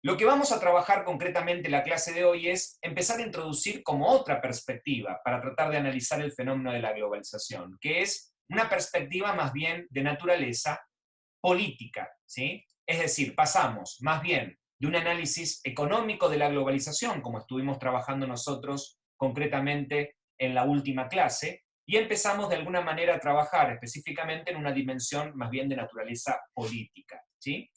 Lo que vamos a trabajar concretamente en la clase de hoy es empezar a introducir como otra perspectiva para tratar de analizar el fenómeno de la globalización, que es una perspectiva más bien de naturaleza política, ¿sí? Es decir, pasamos más bien de un análisis económico de la globalización, como estuvimos trabajando nosotros concretamente en la última clase, y empezamos de alguna manera a trabajar específicamente en una dimensión más bien de naturaleza política, ¿sí?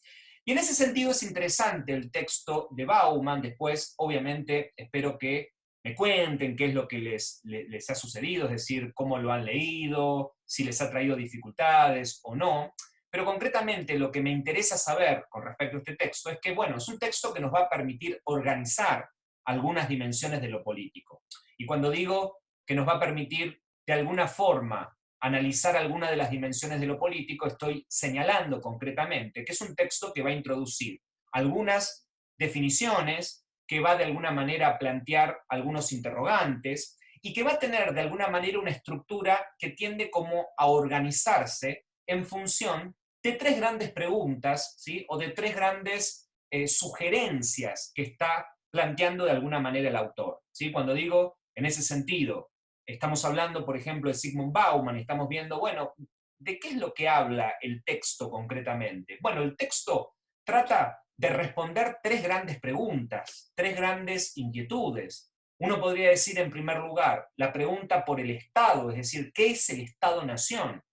Y en ese sentido es interesante el texto de Bauman. Después, obviamente, espero que me cuenten qué es lo que les ha sucedido, es decir, cómo lo han leído, si les ha traído dificultades o no. Pero concretamente lo que me interesa saber con respecto a este texto es que, bueno, es un texto que nos va a permitir organizar algunas dimensiones de lo político. Y cuando digo que nos va a permitir de alguna forma analizar alguna de las dimensiones de lo político, estoy señalando concretamente que es un texto que va a introducir algunas definiciones, que va de alguna manera a plantear algunos interrogantes y que va a tener de alguna manera una estructura que tiende como a organizarse en función de tres grandes preguntas, ¿sí? O de tres grandes sugerencias que está planteando de alguna manera el autor, ¿sí? Cuando digo en ese sentido, estamos hablando, por ejemplo, de Zygmunt Bauman, estamos viendo, bueno, ¿de qué es lo que habla el texto concretamente? Bueno, el texto trata de responder tres grandes preguntas, tres grandes inquietudes. Uno podría decir, en primer lugar, la pregunta por el Estado, es decir, ¿qué es el Estado-Nación?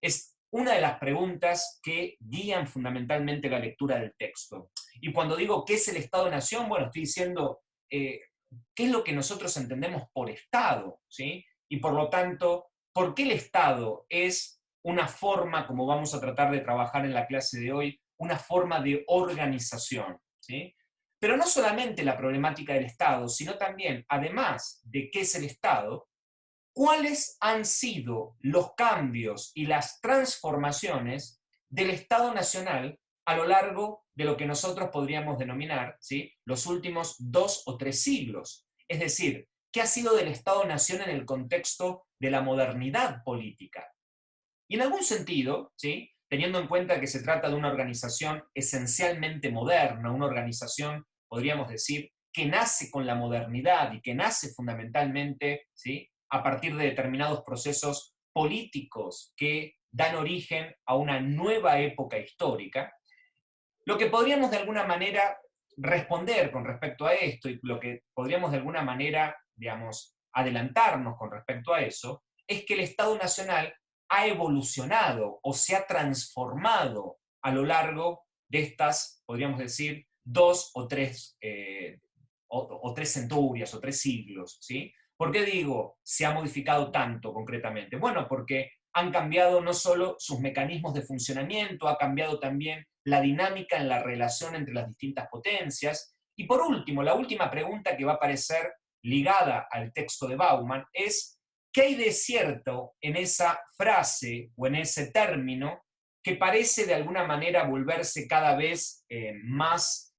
Es una de las preguntas que guían fundamentalmente la lectura del texto. Y cuando digo ¿qué es el Estado-Nación? Bueno, estoy diciendo qué es lo que nosotros entendemos por Estado, ¿sí? Y por lo tanto, ¿por qué el Estado es una forma, como vamos a tratar de trabajar en la clase de hoy, una forma de organización, ¿sí? Pero no solamente la problemática del Estado, sino también, además de qué es el Estado, ¿cuáles han sido los cambios y las transformaciones del Estado Nacional a lo largo de lo que nosotros podríamos denominar, ¿sí?, los últimos 2 o 3 siglos? Es decir, ¿qué ha sido del Estado-Nación en el contexto de la modernidad política? Y en algún sentido, ¿sí?, teniendo en cuenta que se trata de una organización esencialmente moderna, una organización, podríamos decir, que nace con la modernidad y que nace fundamentalmente, ¿sí?, a partir de determinados procesos políticos que dan origen a una nueva época histórica, lo que podríamos de alguna manera responder con respecto a esto y lo que podríamos de alguna manera, digamos, adelantarnos con respecto a eso, es que el Estado Nacional ha evolucionado o se ha transformado a lo largo de estas, podríamos decir, 2 o 3 o 3 centurias o 3 siglos, ¿sí? ¿Por qué digo se ha modificado tanto concretamente? Bueno, porque han cambiado no solo sus mecanismos de funcionamiento, ha cambiado también la dinámica en la relación entre las distintas potencias. Y por último, la última pregunta que va a aparecer ligada al texto de Bauman es: ¿qué hay de cierto en esa frase o en ese término que parece de alguna manera volverse cada vez más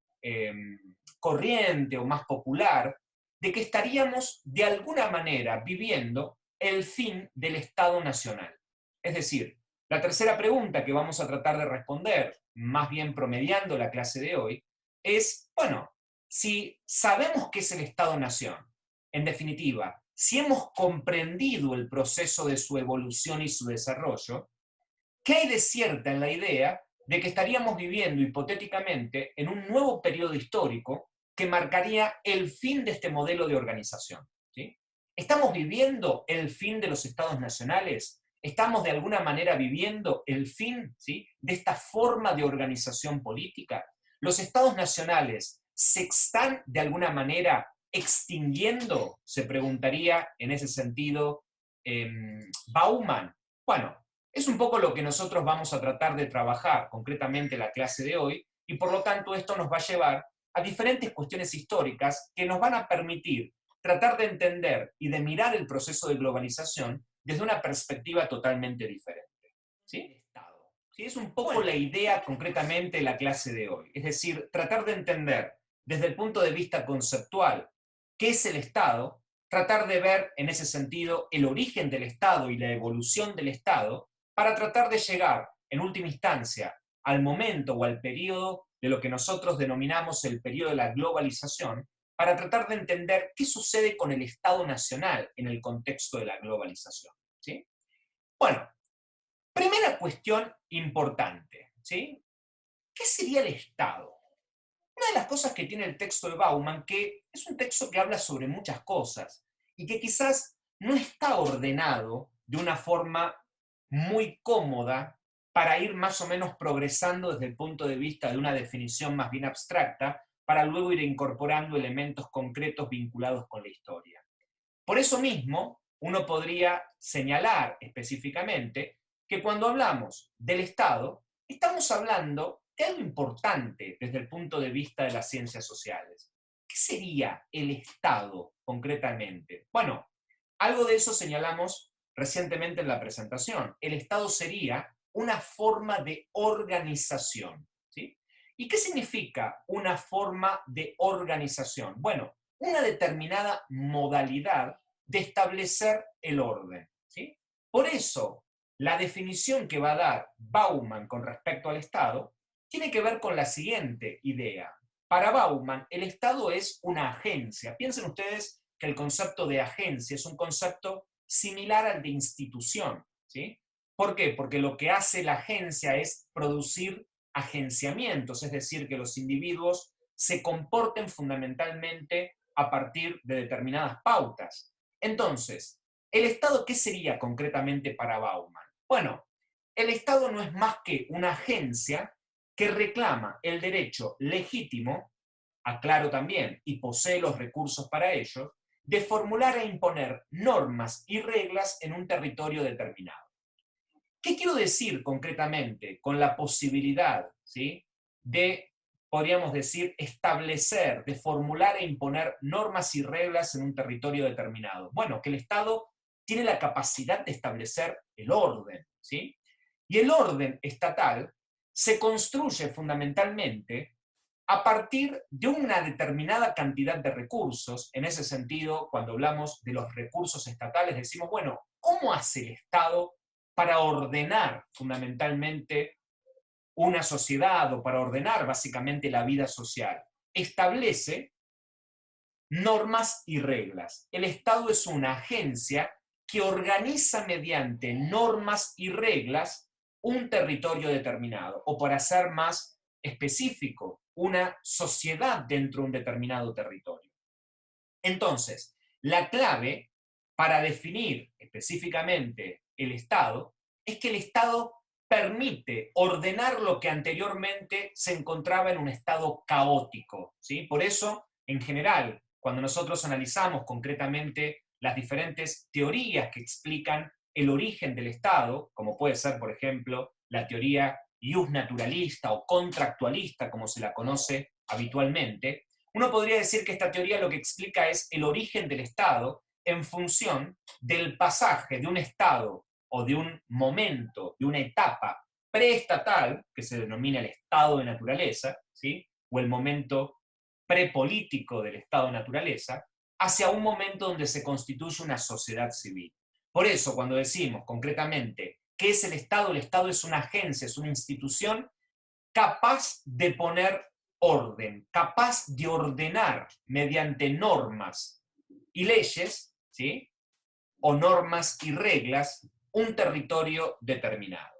corriente o más popular, de que estaríamos de alguna manera viviendo el fin del Estado Nacional? Es decir, la tercera pregunta que vamos a tratar de responder, más bien promediando la clase de hoy, es, bueno, si sabemos qué es el Estado-Nación, en definitiva, si hemos comprendido el proceso de su evolución y su desarrollo, ¿qué hay de cierta en la idea de que estaríamos viviendo hipotéticamente en un nuevo periodo histórico que marcaría el fin de este modelo de organización? ¿Sí? ¿Estamos viviendo el fin de los estados nacionales? ¿Estamos de alguna manera viviendo el fin, ¿sí?, de esta forma de organización política? ¿Los estados nacionales se están de alguna manera extinguiendo? Se preguntaría en ese sentido Bauman. Bueno, es un poco lo que nosotros vamos a tratar de trabajar concretamente en la clase de hoy, y por lo tanto esto nos va a llevar a diferentes cuestiones históricas que nos van a permitir tratar de entender y de mirar el proceso de globalización desde una perspectiva totalmente diferente, ¿sí? Estado. ¿Sí? Es un poco la idea concretamente de la clase de hoy. Es decir, tratar de entender desde el punto de vista conceptual qué es el Estado, tratar de ver en ese sentido el origen del Estado y la evolución del Estado, para tratar de llegar, en última instancia, al momento o al periodo de lo que nosotros denominamos el periodo de la globalización, para tratar de entender qué sucede con el Estado nacional en el contexto de la globalización, ¿sí? Bueno, primera cuestión importante, ¿sí? ¿Qué sería el Estado? Una de las cosas que tiene el texto de Bauman, que es un texto que habla sobre muchas cosas y que quizás no está ordenado de una forma muy cómoda para ir más o menos progresando desde el punto de vista de una definición más bien abstracta, para luego ir incorporando elementos concretos vinculados con la historia. Por eso mismo, uno podría señalar específicamente que cuando hablamos del Estado, estamos hablando de algo importante desde el punto de vista de las ciencias sociales. ¿Qué sería el Estado concretamente? Bueno, algo de eso señalamos recientemente en la presentación. El Estado sería una forma de organización, ¿sí? ¿Y qué significa una forma de organización? Bueno, una determinada modalidad de establecer el orden, ¿sí? Por eso, la definición que va a dar Bauman con respecto al Estado tiene que ver con la siguiente idea. Para Bauman, el Estado es una agencia. Piensen ustedes que el concepto de agencia es un concepto similar al de institución, ¿sí? ¿Por qué? Porque lo que hace la agencia es producir agenciamientos, es decir, que los individuos se comporten fundamentalmente a partir de determinadas pautas. Entonces, ¿el Estado qué sería concretamente para Bauman? Bueno, el Estado no es más que una agencia que reclama el derecho legítimo, aclaro también, y posee los recursos para ello, de formular e imponer normas y reglas en un territorio determinado. ¿Qué quiero decir concretamente con la posibilidad, ¿sí?, de, podríamos decir, establecer, de formular e imponer normas y reglas en un territorio determinado? Bueno, que el Estado tiene la capacidad de establecer el orden, ¿sí? Y el orden estatal se construye fundamentalmente a partir de una determinada cantidad de recursos. En ese sentido, cuando hablamos de los recursos estatales, decimos, bueno, ¿cómo hace el Estado para ordenar fundamentalmente una sociedad o para ordenar básicamente la vida social? Establece normas y reglas. El Estado es una agencia que organiza mediante normas y reglas un territorio determinado, o para ser más específico, una sociedad dentro de un determinado territorio. Entonces, la clave para definir específicamente el Estado es que el Estado permite ordenar lo que anteriormente se encontraba en un estado caótico, ¿sí? Por eso, en general, cuando nosotros analizamos concretamente las diferentes teorías que explican el origen del Estado, como puede ser, por ejemplo, la teoría justnaturalista o contractualista, como se la conoce habitualmente, uno podría decir que esta teoría lo que explica es el origen del Estado en función del pasaje de un Estado o de un momento, de una etapa preestatal, que se denomina el estado de naturaleza, ¿sí?, o el momento prepolítico del estado de naturaleza, hacia un momento donde se constituye una sociedad civil. Por eso, cuando decimos concretamente qué es el Estado es una agencia, es una institución capaz de poner orden, capaz de ordenar mediante normas y leyes, ¿sí?, o normas y reglas, un territorio determinado.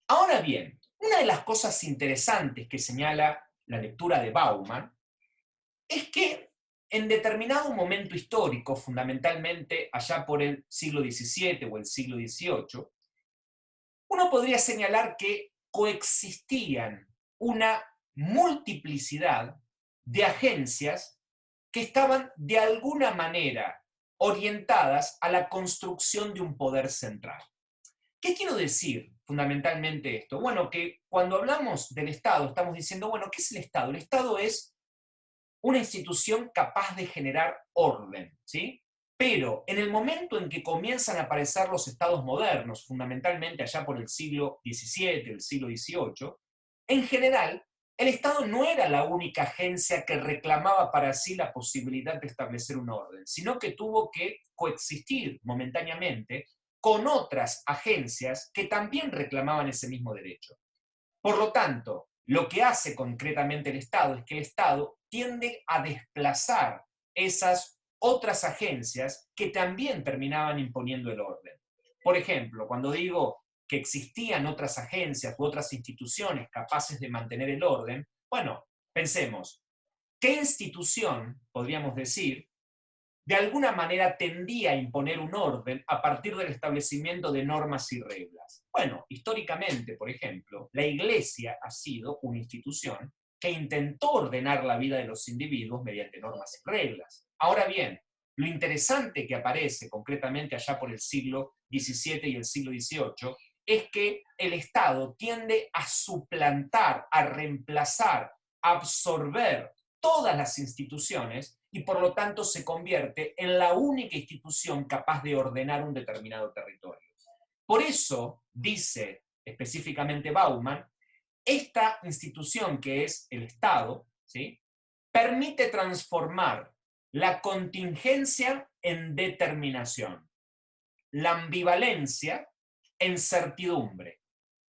Ahora bien, una de las cosas interesantes que señala la lectura de Bauman es que en determinado momento histórico, fundamentalmente allá por el siglo XVII o el siglo XVIII, uno podría señalar que coexistían una multiplicidad de agencias que estaban de alguna manera orientadas a la construcción de un poder central. ¿Qué quiero decir fundamentalmente esto? Bueno, que cuando hablamos del Estado estamos diciendo, bueno, ¿qué es el Estado? El Estado es una institución capaz de generar orden, ¿sí? Pero en el momento en que comienzan a aparecer los estados modernos, fundamentalmente allá por el siglo XVII, el siglo XVIII, en general, el Estado no era la única agencia que reclamaba para sí la posibilidad de establecer un orden, sino que tuvo que coexistir momentáneamente con otras agencias que también reclamaban ese mismo derecho. Por lo tanto, lo que hace concretamente el Estado es que el Estado tiende a desplazar esas otras agencias que también terminaban imponiendo el orden. Por ejemplo, cuando digo que existían otras agencias u otras instituciones capaces de mantener el orden, bueno, pensemos, ¿qué institución, podríamos decir, de alguna manera tendía a imponer un orden a partir del establecimiento de normas y reglas? Bueno, históricamente, por ejemplo, la Iglesia ha sido una institución que intentó ordenar la vida de los individuos mediante normas y reglas. Ahora bien, lo interesante que aparece concretamente allá por el siglo XVII y el siglo XVIII es que el Estado tiende a suplantar, a reemplazar, a absorber todas las instituciones y por lo tanto se convierte en la única institución capaz de ordenar un determinado territorio. Por eso, dice específicamente Bauman, esta institución que es el Estado, ¿sí?, permite transformar la contingencia en determinación, la ambivalencia en certidumbre,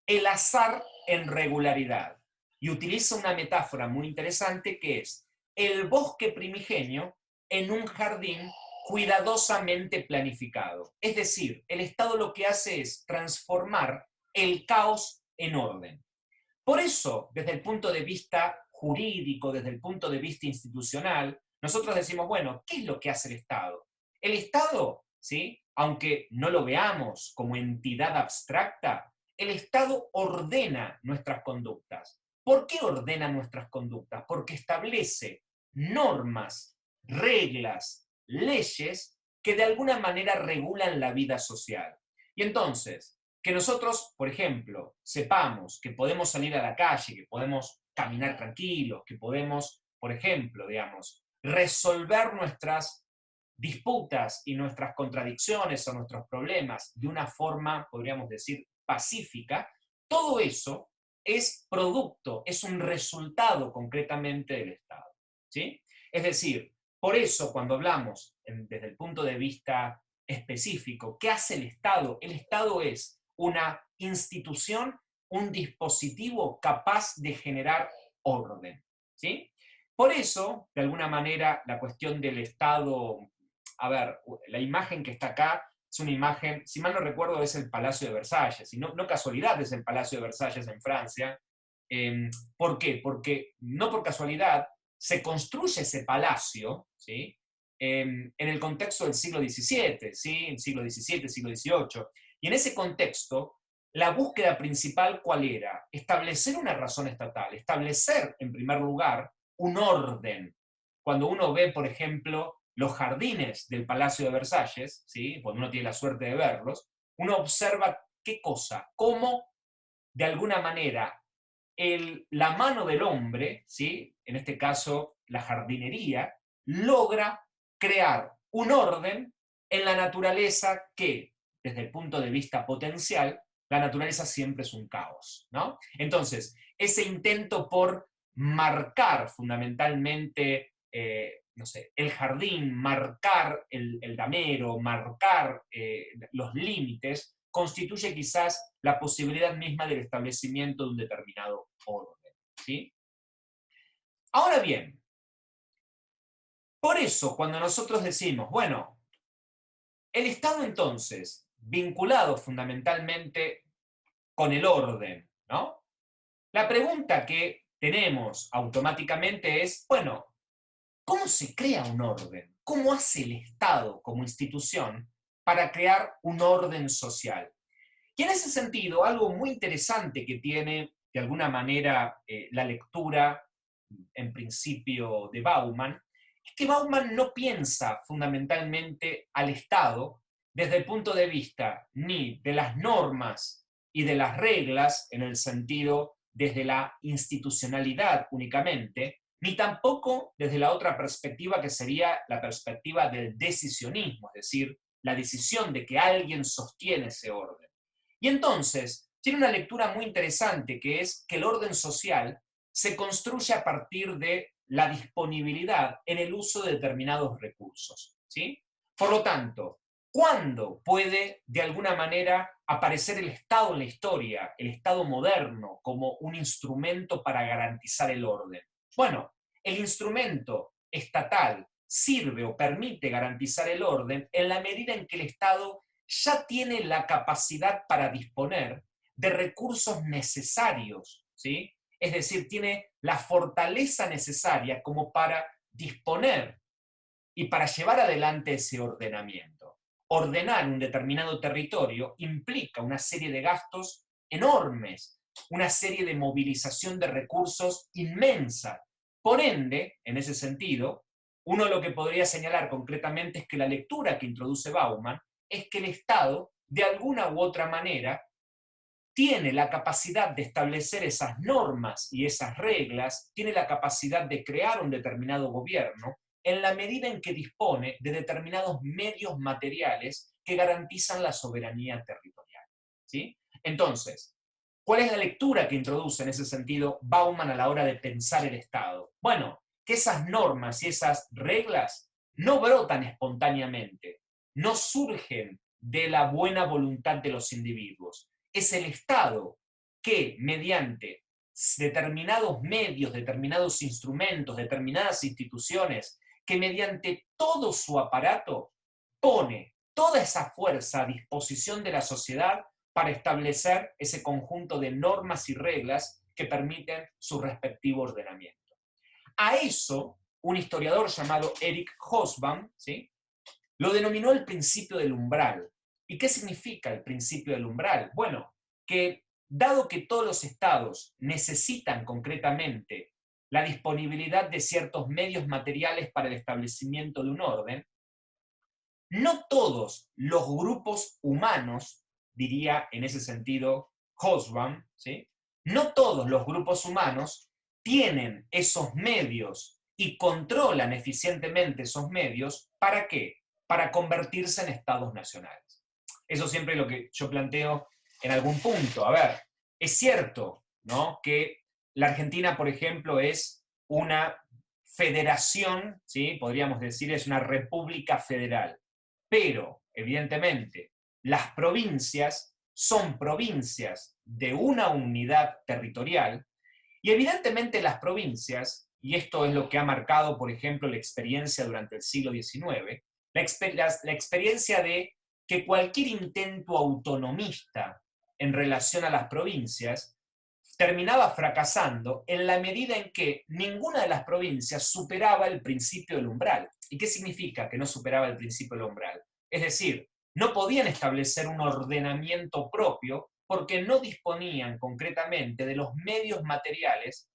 el azar en regularidad. Y utiliza una metáfora muy interesante que es el bosque primigenio en un jardín cuidadosamente planificado. Es decir, el Estado lo que hace es transformar el caos en orden. Por eso, desde el punto de vista jurídico, desde el punto de vista institucional, nosotros decimos, bueno, ¿qué es lo que hace el Estado? El Estado, ¿sí?, aunque no lo veamos como entidad abstracta, el Estado ordena nuestras conductas. ¿Por qué ordena nuestras conductas? Porque establece normas, reglas, leyes que de alguna manera regulan la vida social. Y entonces, que nosotros, por ejemplo, sepamos que podemos salir a la calle, que podemos caminar tranquilos, que podemos, por ejemplo, digamos, resolver nuestras disputas y nuestras contradicciones o nuestros problemas de una forma, podríamos decir, pacífica, todo eso es producto, es un resultado concretamente del Estado, ¿sí? Es decir, por eso cuando hablamos desde el punto de vista específico, ¿qué hace el Estado? El Estado es una institución, un dispositivo capaz de generar orden, ¿sí? Por eso, de alguna manera, la cuestión del Estado, a ver, la imagen que está acá es una imagen, si mal no recuerdo, es el Palacio de Versalles, y no casualidad es el Palacio de Versalles en Francia. ¿Por qué? Porque no por casualidad se construye ese palacio, ¿sí?, en el contexto del siglo XVII, ¿sí?, el siglo XVII, siglo XVIII, y en ese contexto, la búsqueda principal, ¿cuál era? Establecer una razón estatal, establecer, en primer lugar, un orden. Cuando uno ve, por ejemplo, los jardines del Palacio de Versalles, ¿sí?, cuando uno tiene la suerte de verlos, uno observa qué cosa, cómo, de alguna manera, la mano del hombre, ¿sí?, en este caso la jardinería, logra crear un orden en la naturaleza que, desde el punto de vista potencial, la naturaleza siempre es un caos, ¿no? Entonces, ese intento por marcar fundamentalmente, no sé, el jardín, marcar el damero, marcar los límites, constituye quizás la posibilidad misma del establecimiento de un determinado orden, ¿sí? Ahora bien, por eso cuando nosotros decimos, bueno, el Estado entonces, vinculado fundamentalmente con el orden, ¿no? La pregunta que tenemos automáticamente es, bueno, ¿cómo se crea un orden? ¿Cómo hace el Estado como institución para crear un orden social? Y en ese sentido, algo muy interesante que tiene, de alguna manera, la lectura, en principio, de Bauman, es que Bauman no piensa fundamentalmente al Estado desde el punto de vista ni de las normas y de las reglas, en el sentido desde la institucionalidad únicamente, ni tampoco desde la otra perspectiva que sería la perspectiva del decisionismo, es decir, la decisión de que alguien sostiene ese orden. Y entonces, tiene una lectura muy interesante que es que el orden social se construye a partir de la disponibilidad en el uso de determinados recursos, ¿sí? Por lo tanto, ¿Cuándo puede, de alguna manera, aparecer el Estado en la historia, el Estado moderno, como un instrumento para garantizar el orden? Bueno, el instrumento estatal sirve o permite garantizar el orden en la medida en que el Estado ya tiene la capacidad para disponer de recursos necesarios, ¿sí? Es decir, tiene la fortaleza necesaria como para disponer y para llevar adelante ese ordenamiento. Ordenar un determinado territorio implica una serie de gastos enormes, una serie de movilización de recursos inmensa. Por ende, en ese sentido, uno lo que podría señalar concretamente es que la lectura que introduce Bauman es que el Estado, de alguna u otra manera, tiene la capacidad de establecer esas normas y esas reglas, tiene la capacidad de crear un determinado gobierno en la medida en que dispone de determinados medios materiales que garantizan la soberanía territorial. ¿Sí? Entonces, ¿cuál es la lectura que introduce en ese sentido Bauman a la hora de pensar el Estado? Bueno, que esas normas y esas reglas no brotan espontáneamente, no surgen de la buena voluntad de los individuos. Es el Estado que, mediante determinados medios, determinados instrumentos, determinadas instituciones, que mediante todo su aparato pone toda esa fuerza a disposición de la sociedad para establecer ese conjunto de normas y reglas que permiten su respectivo ordenamiento. A eso, un historiador llamado Eric Hobsbawm, ¿sí?, lo denominó el principio del umbral. ¿Y qué significa el principio del umbral? Bueno, que dado que todos los estados necesitan concretamente la disponibilidad de ciertos medios materiales para el establecimiento de un orden, no todos los grupos humanos, diría en ese sentido Hobsbawm, ¿sí?, no todos los grupos humanos tienen esos medios y controlan eficientemente esos medios. ¿Para qué? Para convertirse en estados nacionales. Eso siempre es lo que yo planteo en algún punto. A ver, es cierto, ¿no?, que la Argentina, por ejemplo, es una federación, ¿sí?, podríamos decir, es una república federal. Pero, evidentemente, las provincias son provincias de una unidad territorial y evidentemente las provincias, y esto es lo que ha marcado, por ejemplo, la experiencia durante el siglo XIX, la experiencia de que cualquier intento autonomista en relación a las provincias terminaba fracasando en la medida en que ninguna de las provincias superaba el principio del umbral. ¿Y qué significa que no superaba el principio del umbral? Es decir, no podían establecer un ordenamiento propio porque no disponían concretamente de los medios materiales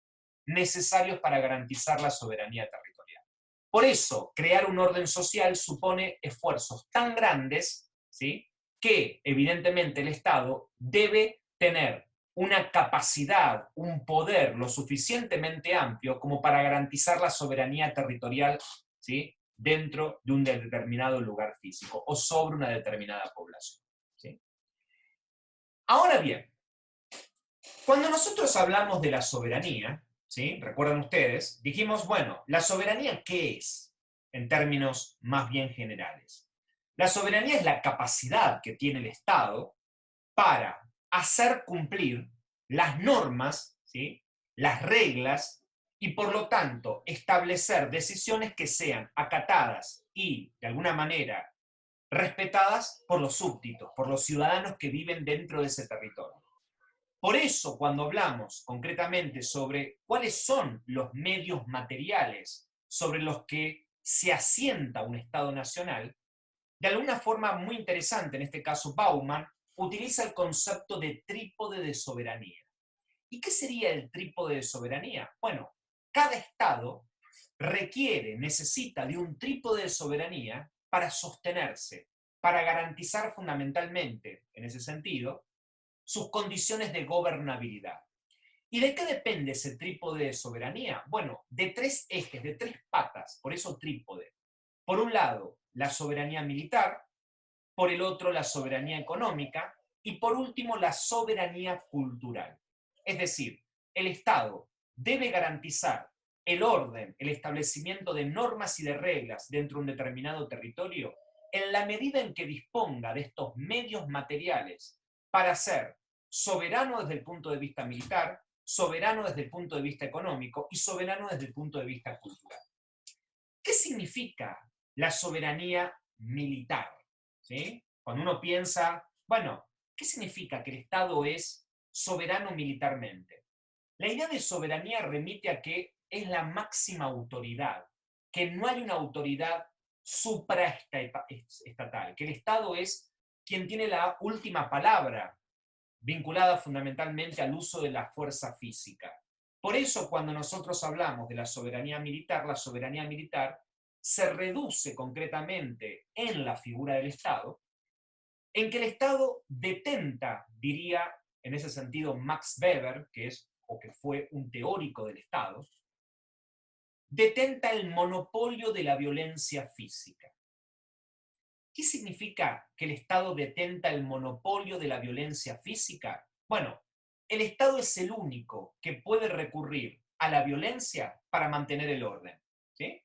necesarios para garantizar la soberanía territorial. Por eso, crear un orden social supone esfuerzos tan grandes, ¿sí?, que evidentemente el Estado debe tener una capacidad, un poder lo suficientemente amplio como para garantizar la soberanía territorial, ¿sí?, dentro de un determinado lugar físico o sobre una determinada población, ¿sí? Ahora bien, cuando nosotros hablamos de la soberanía, ¿sí?, recuerdan ustedes, dijimos, bueno, ¿la soberanía qué es? En términos más bien generales. La soberanía es la capacidad que tiene el Estado para hacer cumplir las normas, ¿sí?, las reglas, y por lo tanto establecer decisiones que sean acatadas y, de alguna manera, respetadas por los súbditos, por los ciudadanos que viven dentro de ese territorio. Por eso, cuando hablamos concretamente sobre cuáles son los medios materiales sobre los que se asienta un Estado nacional, de alguna forma muy interesante, en este caso Bauman, utiliza el concepto de trípode de soberanía. ¿Y qué sería el trípode de soberanía? Bueno, cada Estado requiere, necesita de un trípode de soberanía para sostenerse, para garantizar fundamentalmente, en ese sentido, sus condiciones de gobernabilidad. ¿Y de qué depende ese trípode de soberanía? Bueno, de tres ejes, de tres patas, por eso trípode. Por un lado, la soberanía militar, por el otro, la soberanía económica, y por último, la soberanía cultural. Es decir, el Estado debe garantizar el orden, el establecimiento de normas y de reglas dentro de un determinado territorio en la medida en que disponga de estos medios materiales para ser soberano desde el punto de vista militar, soberano desde el punto de vista económico y soberano desde el punto de vista cultural. ¿Qué significa la soberanía militar? ¿Sí? Cuando uno piensa, bueno, ¿qué significa que el Estado es soberano militarmente? La idea de soberanía remite a que es la máxima autoridad, que no hay una autoridad supraestatal, que el Estado es quien tiene la última palabra, vinculada fundamentalmente al uso de la fuerza física. Por eso, cuando nosotros hablamos de la soberanía militar se reduce concretamente en la figura del Estado, en que el Estado detenta, diría en ese sentido Max Weber, que es o que fue un teórico del Estado, detenta el monopolio de la violencia física. ¿Qué significa que el Estado detenta el monopolio de la violencia física? Bueno, el Estado es el único que puede recurrir a la violencia para mantener el orden, ¿sí?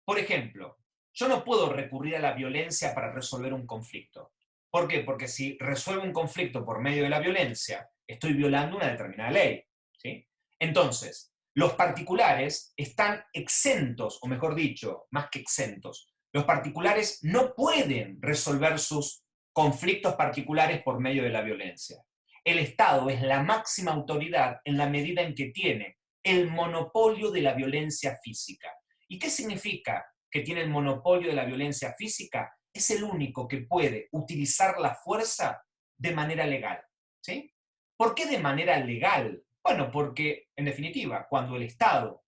Por ejemplo, yo no puedo recurrir a la violencia para resolver un conflicto. ¿Por qué? Porque si resuelvo un conflicto por medio de la violencia, estoy violando una determinada ley, ¿sí? Entonces, los particulares están exentos, o mejor dicho, más que exentos, los particulares no pueden resolver sus conflictos particulares por medio de la violencia. El Estado es la máxima autoridad en la medida en que tiene el monopolio de la violencia física. ¿Y qué significa que tiene el monopolio de la violencia física? Es el único que puede utilizar la fuerza de manera legal, ¿sí? ¿Por qué de manera legal? Bueno, porque, en definitiva, cuando el Estado,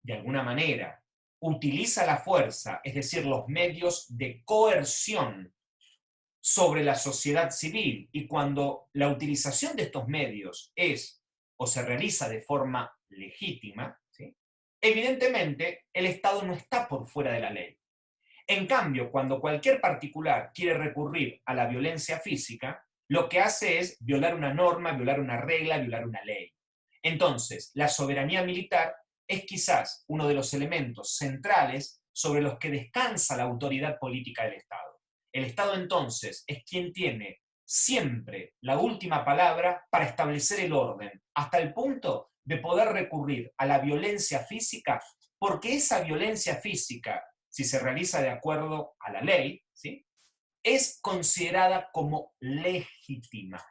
de alguna manera, utiliza la fuerza, es decir, los medios de coerción sobre la sociedad civil, y cuando la utilización de estos medios es o se realiza de forma legítima, ¿sí? Evidentemente el Estado no está por fuera de la ley. En cambio, cuando cualquier particular quiere recurrir a la violencia física, lo que hace es violar una norma, violar una regla, violar una ley. Entonces, la soberanía militar es quizás uno de los elementos centrales sobre los que descansa la autoridad política del Estado. El Estado entonces es quien tiene siempre la última palabra para establecer el orden, hasta el punto de poder recurrir a la violencia física, porque esa violencia física, si se realiza de acuerdo a la ley, ¿sí?, es considerada como legítima,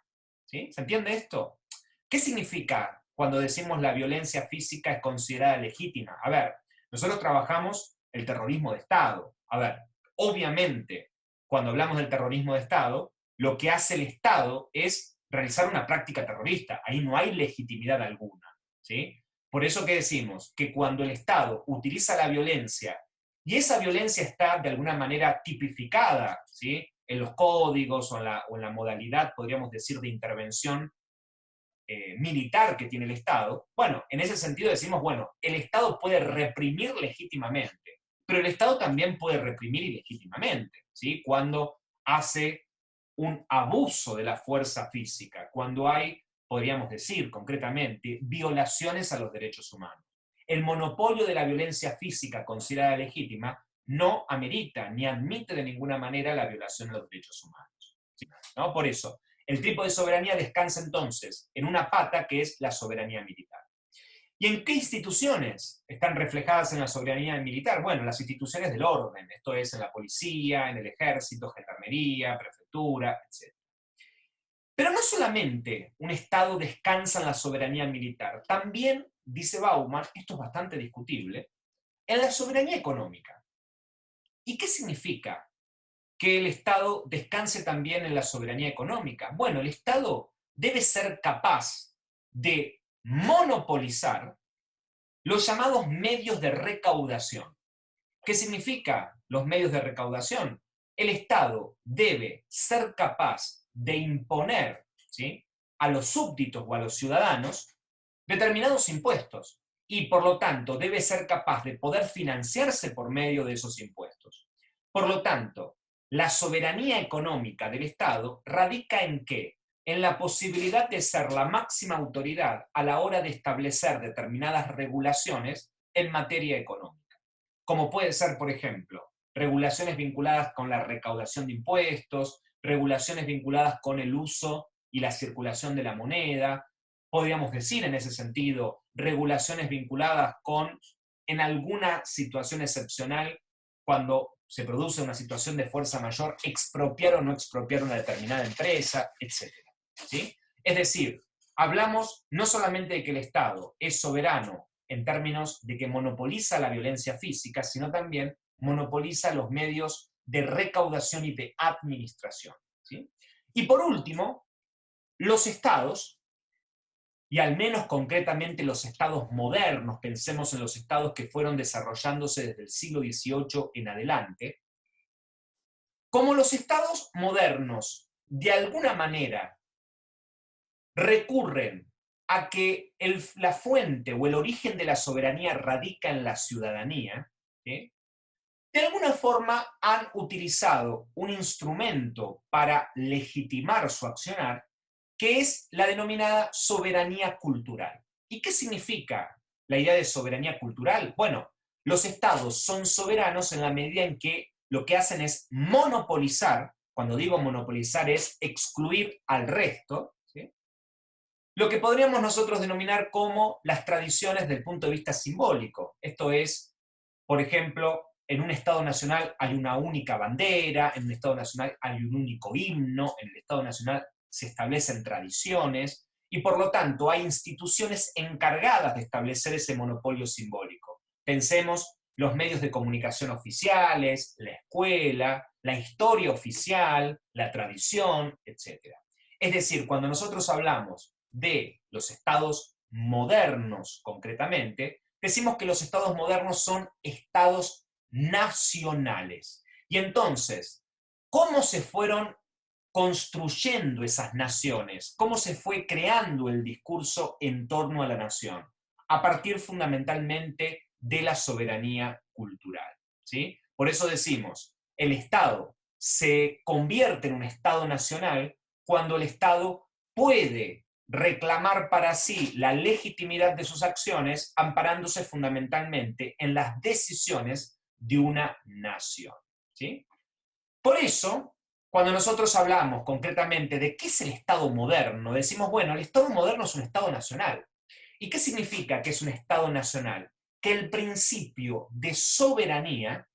¿sí? ¿Se entiende esto? ¿Qué significa cuando decimos la violencia física es considerada legítima? A ver, nosotros trabajamos el terrorismo de Estado. A ver, obviamente, cuando hablamos del terrorismo de Estado, lo que hace el Estado es realizar una práctica terrorista. Ahí no hay legitimidad alguna, ¿sí? Por eso que decimos que cuando el Estado utiliza la violencia, y esa violencia está de alguna manera tipificada, ¿sí?, en los códigos o en la modalidad, podríamos decir, de intervención militar que tiene el Estado, bueno, en ese sentido decimos, bueno, el Estado puede reprimir legítimamente, pero el Estado también puede reprimir ilegítimamente, ¿sí?, cuando hace un abuso de la fuerza física, cuando hay, podríamos decir concretamente, violaciones a los derechos humanos. El monopolio de la violencia física considerada legítima no amerita ni admite de ninguna manera la violación de los derechos humanos, ¿sí?, ¿no? Por eso, el tipo de soberanía descansa entonces en una pata que es la soberanía militar. ¿Y en qué instituciones están reflejadas en la soberanía militar? Bueno, las instituciones del orden, esto es en la policía, en el ejército, gendarmería, prefectura, etc. Pero no solamente un Estado descansa en la soberanía militar, también, dice Bauman, esto es bastante discutible, en la soberanía económica. ¿Y qué significa que el Estado descanse también en la soberanía económica? Bueno, el Estado debe ser capaz de monopolizar los llamados medios de recaudación. ¿Qué significa los medios de recaudación? El Estado debe ser capaz de imponer, ¿sí?, a los súbditos o a los ciudadanos determinados impuestos, y por lo tanto debe ser capaz de poder financiarse por medio de esos impuestos. Por lo tanto, la soberanía económica del Estado radica ¿en qué? En la posibilidad de ser la máxima autoridad a la hora de establecer determinadas regulaciones en materia económica. Como puede ser, por ejemplo, regulaciones vinculadas con la recaudación de impuestos, regulaciones vinculadas con el uso y la circulación de la moneda, podríamos decir en ese sentido, regulaciones vinculadas con, en alguna situación excepcional, cuando se produce una situación de fuerza mayor, expropiar o no expropiar una determinada empresa, etc. ¿Sí? Es decir, hablamos no solamente de que el Estado es soberano en términos de que monopoliza la violencia física, sino también monopoliza los medios de recaudación y de administración. ¿Sí? Y por último, los estados, y al menos concretamente los estados modernos, pensemos en los estados que fueron desarrollándose desde el siglo XVIII en adelante, como los estados modernos de alguna manera recurren a que la fuente o el origen de la soberanía radica en la ciudadanía, ¿sí? De alguna forma han utilizado un instrumento para legitimar su accionar, que es la denominada soberanía cultural. ¿Y qué significa la idea de soberanía cultural? Bueno, los estados son soberanos en la medida en que lo que hacen es monopolizar, cuando digo monopolizar es excluir al resto, ¿sí? Lo que podríamos nosotros denominar como las tradiciones desde el punto de vista simbólico. Esto es, por ejemplo, en un Estado nacional hay una única bandera, en un Estado nacional hay un único himno, en el Estado nacional se establecen tradiciones, y por lo tanto hay instituciones encargadas de establecer ese monopolio simbólico. Pensemos los medios de comunicación oficiales, la escuela, la historia oficial, la tradición, etc. Es decir, cuando nosotros hablamos de los estados modernos concretamente, decimos que los estados modernos son estados nacionales. Y entonces, ¿cómo se fueron construyendo esas naciones? ¿Cómo se fue creando el discurso en torno a la nación? A partir fundamentalmente de la soberanía cultural, ¿sí? Por eso decimos, el Estado se convierte en un Estado nacional cuando el Estado puede reclamar para sí la legitimidad de sus acciones amparándose fundamentalmente en las decisiones de una nación, ¿sí? Por eso, cuando nosotros hablamos concretamente de qué es el Estado moderno, decimos, bueno, el Estado moderno es un Estado nacional. ¿Y qué significa que es un Estado nacional? Que el principio de soberanía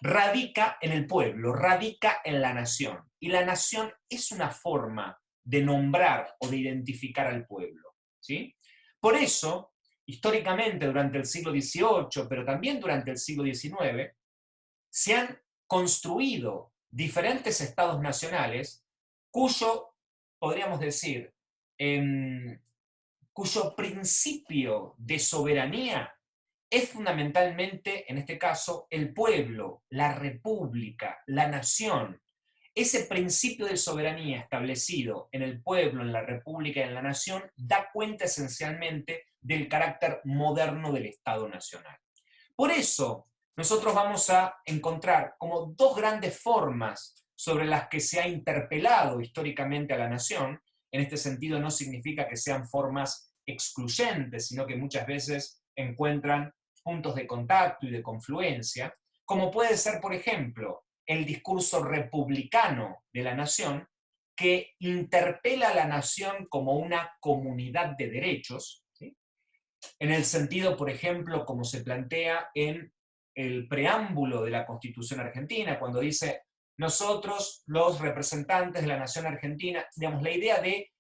radica en el pueblo, radica en la nación. Y la nación es una forma de nombrar o de identificar al pueblo, ¿sí? Por eso, históricamente durante el siglo XVIII, pero también durante el siglo XIX, se han construido diferentes estados nacionales cuyo, podríamos decir, cuyo principio de soberanía es fundamentalmente, en este caso, el pueblo, la república, la nación. Ese principio de soberanía establecido en el pueblo, en la república y en la nación da cuenta esencialmente del carácter moderno del Estado nacional. Por eso, nosotros vamos a encontrar como dos grandes formas sobre las que se ha interpelado históricamente a la nación. En este sentido no significa que sean formas excluyentes, sino que muchas veces encuentran puntos de contacto y de confluencia, como puede ser, por ejemplo, el discurso republicano de la nación, que interpela a la nación como una comunidad de derechos, ¿sí? En el sentido, por ejemplo, como se plantea en el preámbulo de la Constitución argentina, cuando dice, nosotros, los representantes de la nación argentina, digamos, la idea de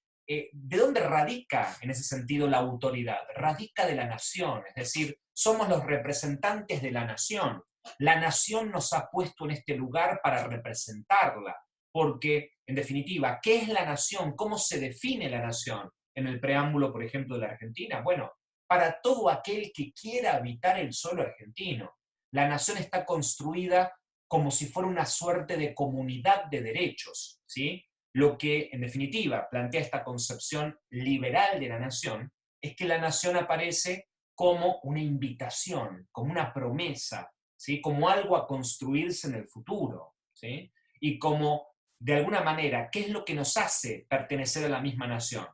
dónde radica, en ese sentido, la autoridad. Radica de la nación, es decir, somos los representantes de la nación. La nación nos ha puesto en este lugar para representarla, porque, en definitiva, ¿qué es la nación? ¿Cómo se define la nación? En el preámbulo, por ejemplo, de la Argentina, bueno, para todo aquel que quiera habitar el suelo argentino. La nación está construida como si fuera una suerte de comunidad de derechos, ¿sí? Lo que, en definitiva, plantea esta concepción liberal de la nación es que la nación aparece como una invitación, como una promesa, ¿sí? Como algo a construirse en el futuro, ¿sí? Y como, de alguna manera, ¿qué es lo que nos hace pertenecer a la misma nación?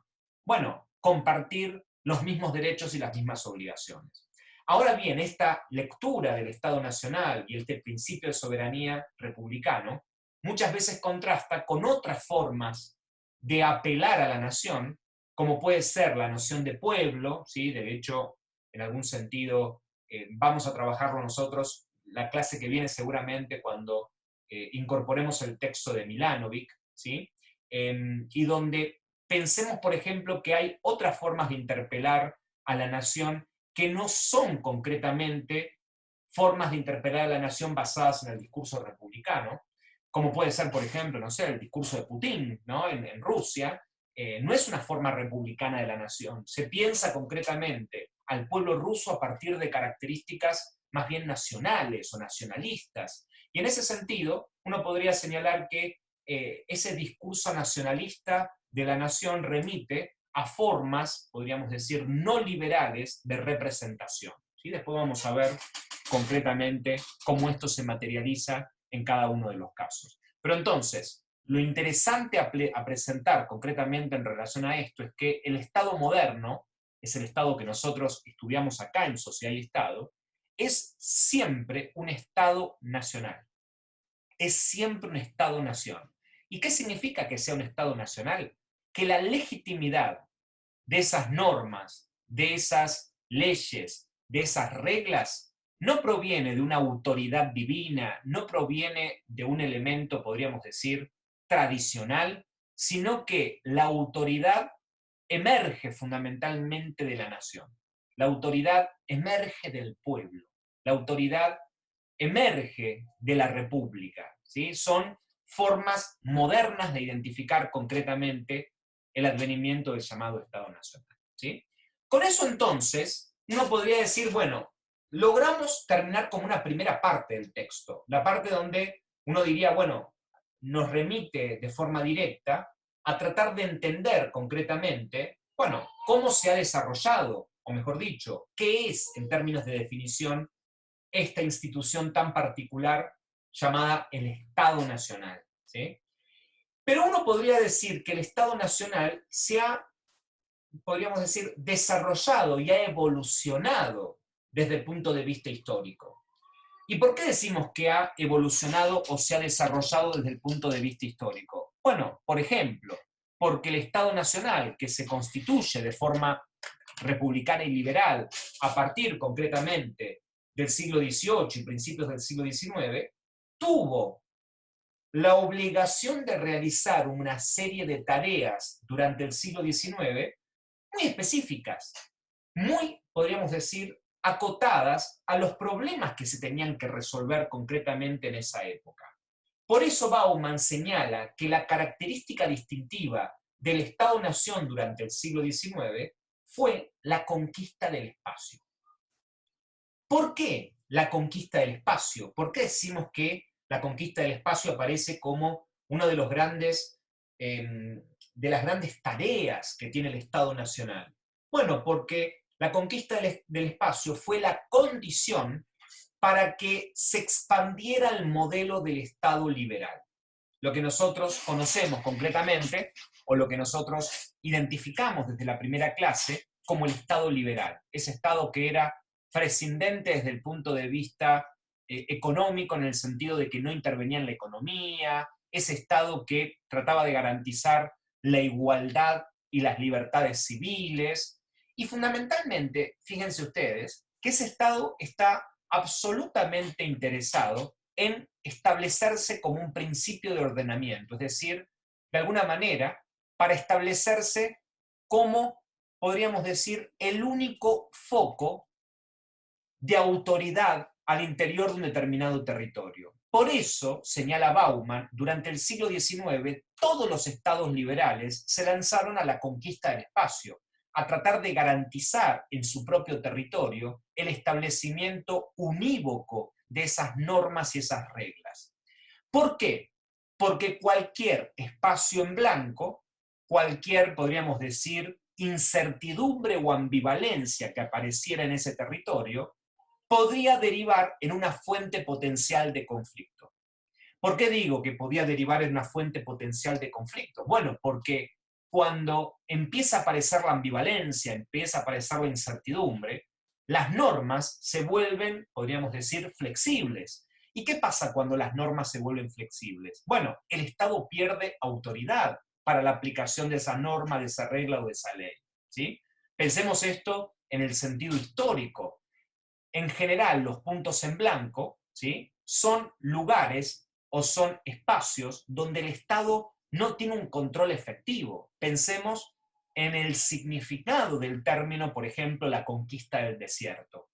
Bueno, compartir los mismos derechos y las mismas obligaciones. Ahora bien, esta lectura del Estado Nacional y este principio de soberanía republicano muchas veces contrasta con otras formas de apelar a la nación, como puede ser la noción de pueblo, ¿sí? De hecho, en algún sentido, vamos a trabajarlo nosotros, la clase que viene seguramente cuando incorporemos el texto de Milanovic, ¿sí? Y donde pensemos, por ejemplo, que hay otras formas de interpelar a la nación que no son concretamente formas de interpelar a la nación basadas en el discurso republicano, como puede ser, por ejemplo, no sé, el discurso de Putin, ¿no? En Rusia, no es una forma republicana de la nación. Se piensa concretamente al pueblo ruso a partir de características más bien nacionales o nacionalistas. Y en ese sentido, uno podría señalar que ese discurso nacionalista de la nación remite a formas, podríamos decir, no liberales de representación. ¿Sí? Después vamos a ver concretamente cómo esto se materializa en cada uno de los casos. Pero entonces, lo interesante a presentar concretamente en relación a esto es que el Estado moderno, es el Estado que nosotros estudiamos acá en Sociedad y Estado, es siempre un Estado nacional. Es siempre un Estado-nación. ¿Y qué significa que sea un Estado nacional? Que la legitimidad de esas normas, de esas leyes, de esas reglas, no proviene de una autoridad divina, no proviene de un elemento, podríamos decir, tradicional, sino que la autoridad emerge fundamentalmente de la nación. La autoridad emerge del pueblo. La autoridad emerge de la república. ¿Sí? Son formas modernas de identificar concretamente el advenimiento del llamado Estado Nacional. ¿Sí? Con eso entonces, uno podría decir, bueno, logramos terminar como una primera parte del texto, la parte donde uno diría, bueno, nos remite de forma directa a tratar de entender concretamente, bueno, cómo se ha desarrollado, o mejor dicho, qué es en términos de definición esta institución tan particular llamada el Estado Nacional. ¿Sí? Pero uno podría decir que el Estado Nacional se ha, podríamos decir, desarrollado y ha evolucionado desde el punto de vista histórico. ¿Y por qué decimos que ha evolucionado o se ha desarrollado desde el punto de vista histórico? Bueno, por ejemplo, porque el Estado Nacional, que se constituye de forma republicana y liberal a partir concretamente del siglo XVIII y principios del siglo XIX, tuvo la obligación de realizar una serie de tareas durante el siglo XIX muy específicas, muy, podríamos decir, acotadas a los problemas que se tenían que resolver concretamente en esa época. Por eso Bauman señala que la característica distintiva del Estado-Nación durante el siglo XIX fue la conquista del espacio. ¿Por qué la conquista del espacio? ¿Por qué decimos que la conquista del espacio aparece como uno de los grandes, de las grandes tareas que tiene el Estado Nacional? Bueno, porque la conquista del espacio fue la condición para que se expandiera el modelo del Estado liberal. Lo que nosotros conocemos concretamente, o lo que nosotros identificamos desde la primera clase, como el Estado liberal. Ese Estado que era prescindente desde el punto de vista económico, en el sentido de que no intervenía en la economía, ese Estado que trataba de garantizar la igualdad y las libertades civiles, y fundamentalmente, fíjense ustedes, que ese Estado está absolutamente interesado en establecerse como un principio de ordenamiento, es decir, de alguna manera, para establecerse como, podríamos decir, el único foco de autoridad al interior de un determinado territorio. Por eso, señala Bauman, durante el siglo XIX, todos los estados liberales se lanzaron a la conquista del espacio, a tratar de garantizar en su propio territorio el establecimiento unívoco de esas normas y esas reglas. ¿Por qué? Porque cualquier espacio en blanco, cualquier, podríamos decir, incertidumbre o ambivalencia que apareciera en ese territorio, podría derivar en una fuente potencial de conflicto. ¿Por qué digo que podía derivar en una fuente potencial de conflicto? Bueno, porque cuando empieza a aparecer la ambivalencia, empieza a aparecer la incertidumbre, las normas se vuelven, podríamos decir, flexibles. ¿Y qué pasa cuando las normas se vuelven flexibles? Bueno, el Estado pierde autoridad para la aplicación de esa norma, de esa regla o de esa ley, ¿sí? Pensemos esto en el sentido histórico. En general, los puntos en blanco, ¿sí?, son lugares o son espacios donde el Estado no tiene un control efectivo. Pensemos en el significado del término, por ejemplo, la conquista del desierto.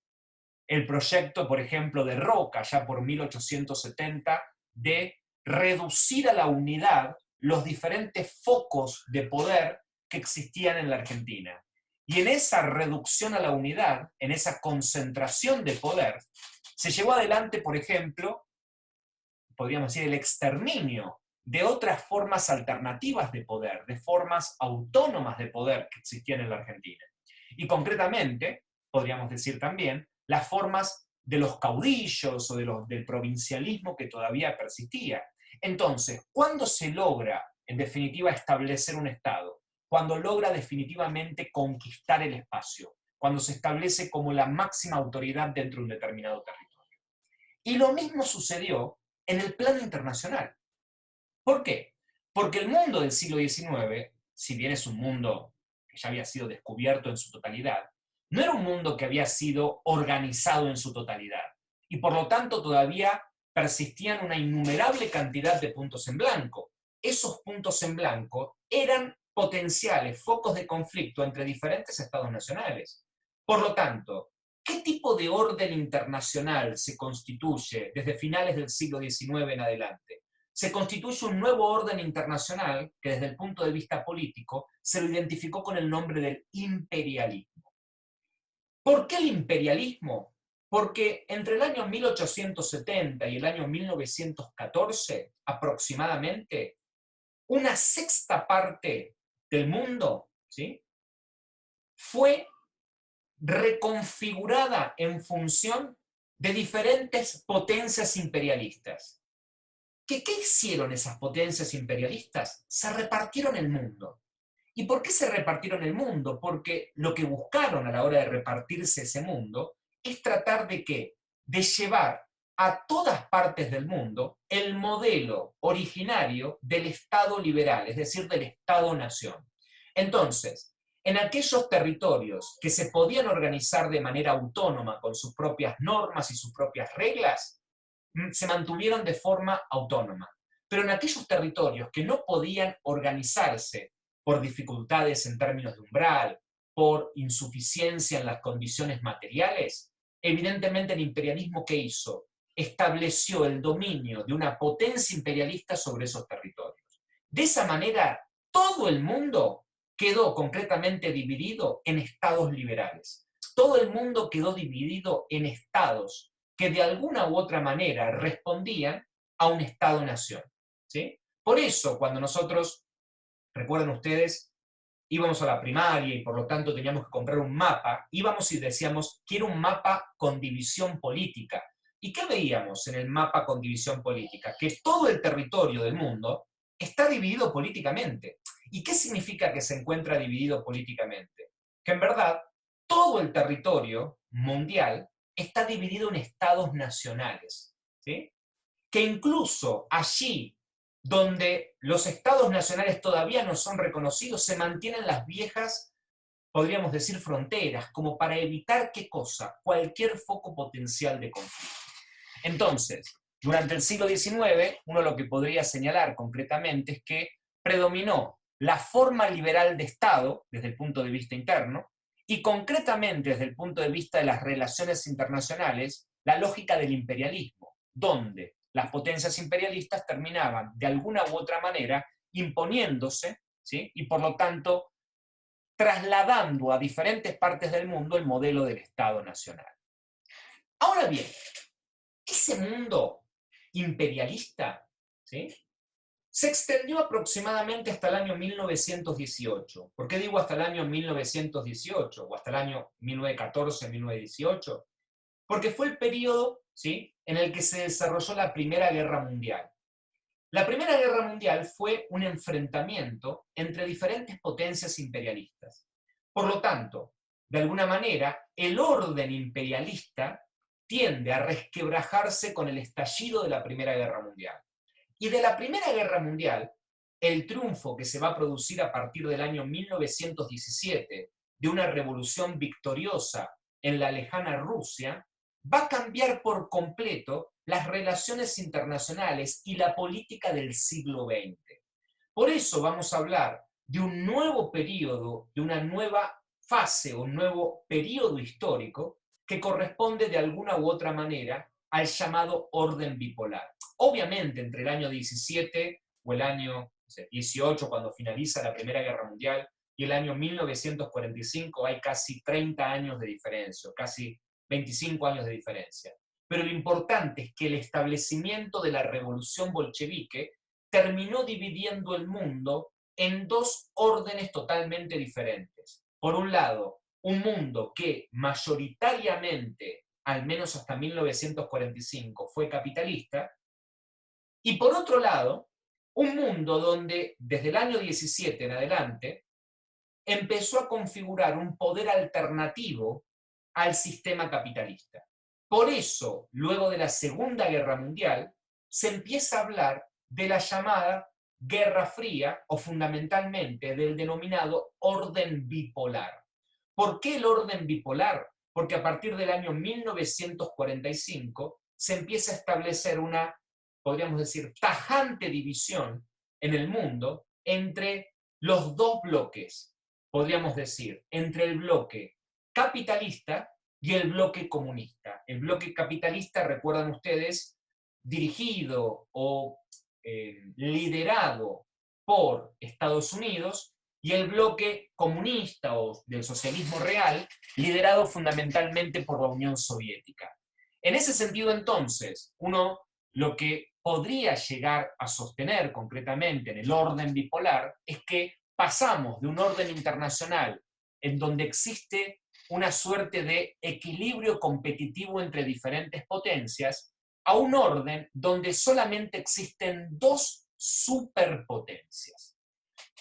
El proyecto, por ejemplo, de Roca, ya por 1870, de reducir a la unidad los diferentes focos de poder que existían en la Argentina. Y en esa reducción a la unidad, en esa concentración de poder, se llevó adelante, por ejemplo, podríamos decir, el exterminio de otras formas alternativas de poder, de formas autónomas de poder que existían en la Argentina. Y concretamente, podríamos decir también, las formas de los caudillos o del provincialismo que todavía persistía. Entonces, ¿cuándo se logra, en definitiva, establecer un Estado? Cuando logra definitivamente conquistar el espacio, cuando se establece como la máxima autoridad dentro de un determinado territorio. Y lo mismo sucedió en el plano internacional. ¿Por qué? Porque el mundo del siglo XIX, si bien es un mundo que ya había sido descubierto en su totalidad, no era un mundo que había sido organizado en su totalidad. Y por lo tanto todavía persistían una innumerable cantidad de puntos en blanco. Esos puntos en blanco eran potenciales focos de conflicto entre diferentes estados nacionales. Por lo tanto, ¿qué tipo de orden internacional se constituye desde finales del siglo XIX en adelante? Se constituye un nuevo orden internacional que desde el punto de vista político se lo identificó con el nombre del imperialismo. ¿Por qué el imperialismo? Porque entre el año 1870 y el año 1914, aproximadamente, una sexta parte del mundo, ¿sí?, fue reconfigurada en función de diferentes potencias imperialistas. ¿Qué hicieron esas potencias imperialistas? Se repartieron el mundo. ¿Y por qué se repartieron el mundo? Porque lo que buscaron a la hora de repartirse ese mundo es tratar de ¿qué? De llevar a todas partes del mundo el modelo originario del Estado liberal, es decir, del Estado-nación. Entonces, en aquellos territorios que se podían organizar de manera autónoma con sus propias normas y sus propias reglas, se mantuvieron de forma autónoma. Pero en aquellos territorios que no podían organizarse por dificultades en términos de umbral, por insuficiencia en las condiciones materiales, evidentemente el imperialismo, ¿qué hizo? Estableció el dominio de una potencia imperialista sobre esos territorios. De esa manera, todo el mundo quedó concretamente dividido en estados liberales. Todo el mundo quedó dividido en estados que de alguna u otra manera respondían a un Estado-nación, ¿sí? Por eso, cuando nosotros, recuerden ustedes, íbamos a la primaria y por lo tanto teníamos que comprar un mapa, íbamos y decíamos, quiero un mapa con división política. ¿Y qué veíamos en el mapa con división política? Que todo el territorio del mundo está dividido políticamente. ¿Y qué significa que se encuentra dividido políticamente? Que en verdad todo el territorio mundial está dividido en estados nacionales, ¿sí? Que incluso allí donde los estados nacionales todavía no son reconocidos, se mantienen las viejas, podríamos decir, fronteras, como para evitar, ¿qué cosa? Cualquier foco potencial de conflicto. Entonces, durante el siglo XIX, uno lo que podría señalar concretamente es que predominó la forma liberal de Estado, desde el punto de vista interno, y concretamente desde el punto de vista de las relaciones internacionales, la lógica del imperialismo, donde las potencias imperialistas terminaban de alguna u otra manera imponiéndose, ¿sí?, y por lo tanto trasladando a diferentes partes del mundo el modelo del Estado nacional. Ahora bien, ese mundo imperialista, ¿sí?, se extendió aproximadamente hasta el año 1918. ¿Por qué digo hasta el año 1918 o hasta el año 1914-1918? Porque fue el periodo, ¿sí?, en el que se desarrolló la Primera Guerra Mundial. La Primera Guerra Mundial fue un enfrentamiento entre diferentes potencias imperialistas. Por lo tanto, de alguna manera, el orden imperialista tiende a resquebrajarse con el estallido de la Primera Guerra Mundial. Y de la Primera Guerra Mundial, el triunfo que se va a producir a partir del año 1917, de una revolución victoriosa en la lejana Rusia, va a cambiar por completo las relaciones internacionales y la política del siglo XX. Por eso vamos a hablar de un nuevo periodo, de una nueva fase o un nuevo periodo histórico que corresponde de alguna u otra manera al llamado orden bipolar. Obviamente, entre el año 17 o el año 18, cuando finaliza la Primera Guerra Mundial, y el año 1945 hay casi 30 años de diferencia, casi 25 años de diferencia. Pero lo importante es que el establecimiento de la revolución bolchevique terminó dividiendo el mundo en dos órdenes totalmente diferentes. Por un lado, un mundo que mayoritariamente, al menos hasta 1945, fue capitalista, y por otro lado, un mundo donde desde el año 17 en adelante empezó a configurar un poder alternativo al sistema capitalista. Por eso, luego de la Segunda Guerra Mundial, se empieza a hablar de la llamada Guerra Fría o fundamentalmente del denominado orden bipolar. ¿Por qué el orden bipolar? Porque a partir del año 1945 se empieza a establecer una, podríamos decir, tajante división en el mundo entre los dos bloques, podríamos decir, entre el bloque capitalista y el bloque comunista. El bloque capitalista, recuerdan ustedes, dirigido o liderado por Estados Unidos, y el bloque comunista o del socialismo real, liderado fundamentalmente por la Unión Soviética. En ese sentido, entonces, uno lo que podría llegar a sostener concretamente en el orden bipolar es que pasamos de un orden internacional en donde existe una suerte de equilibrio competitivo entre diferentes potencias a un orden donde solamente existen dos superpotencias.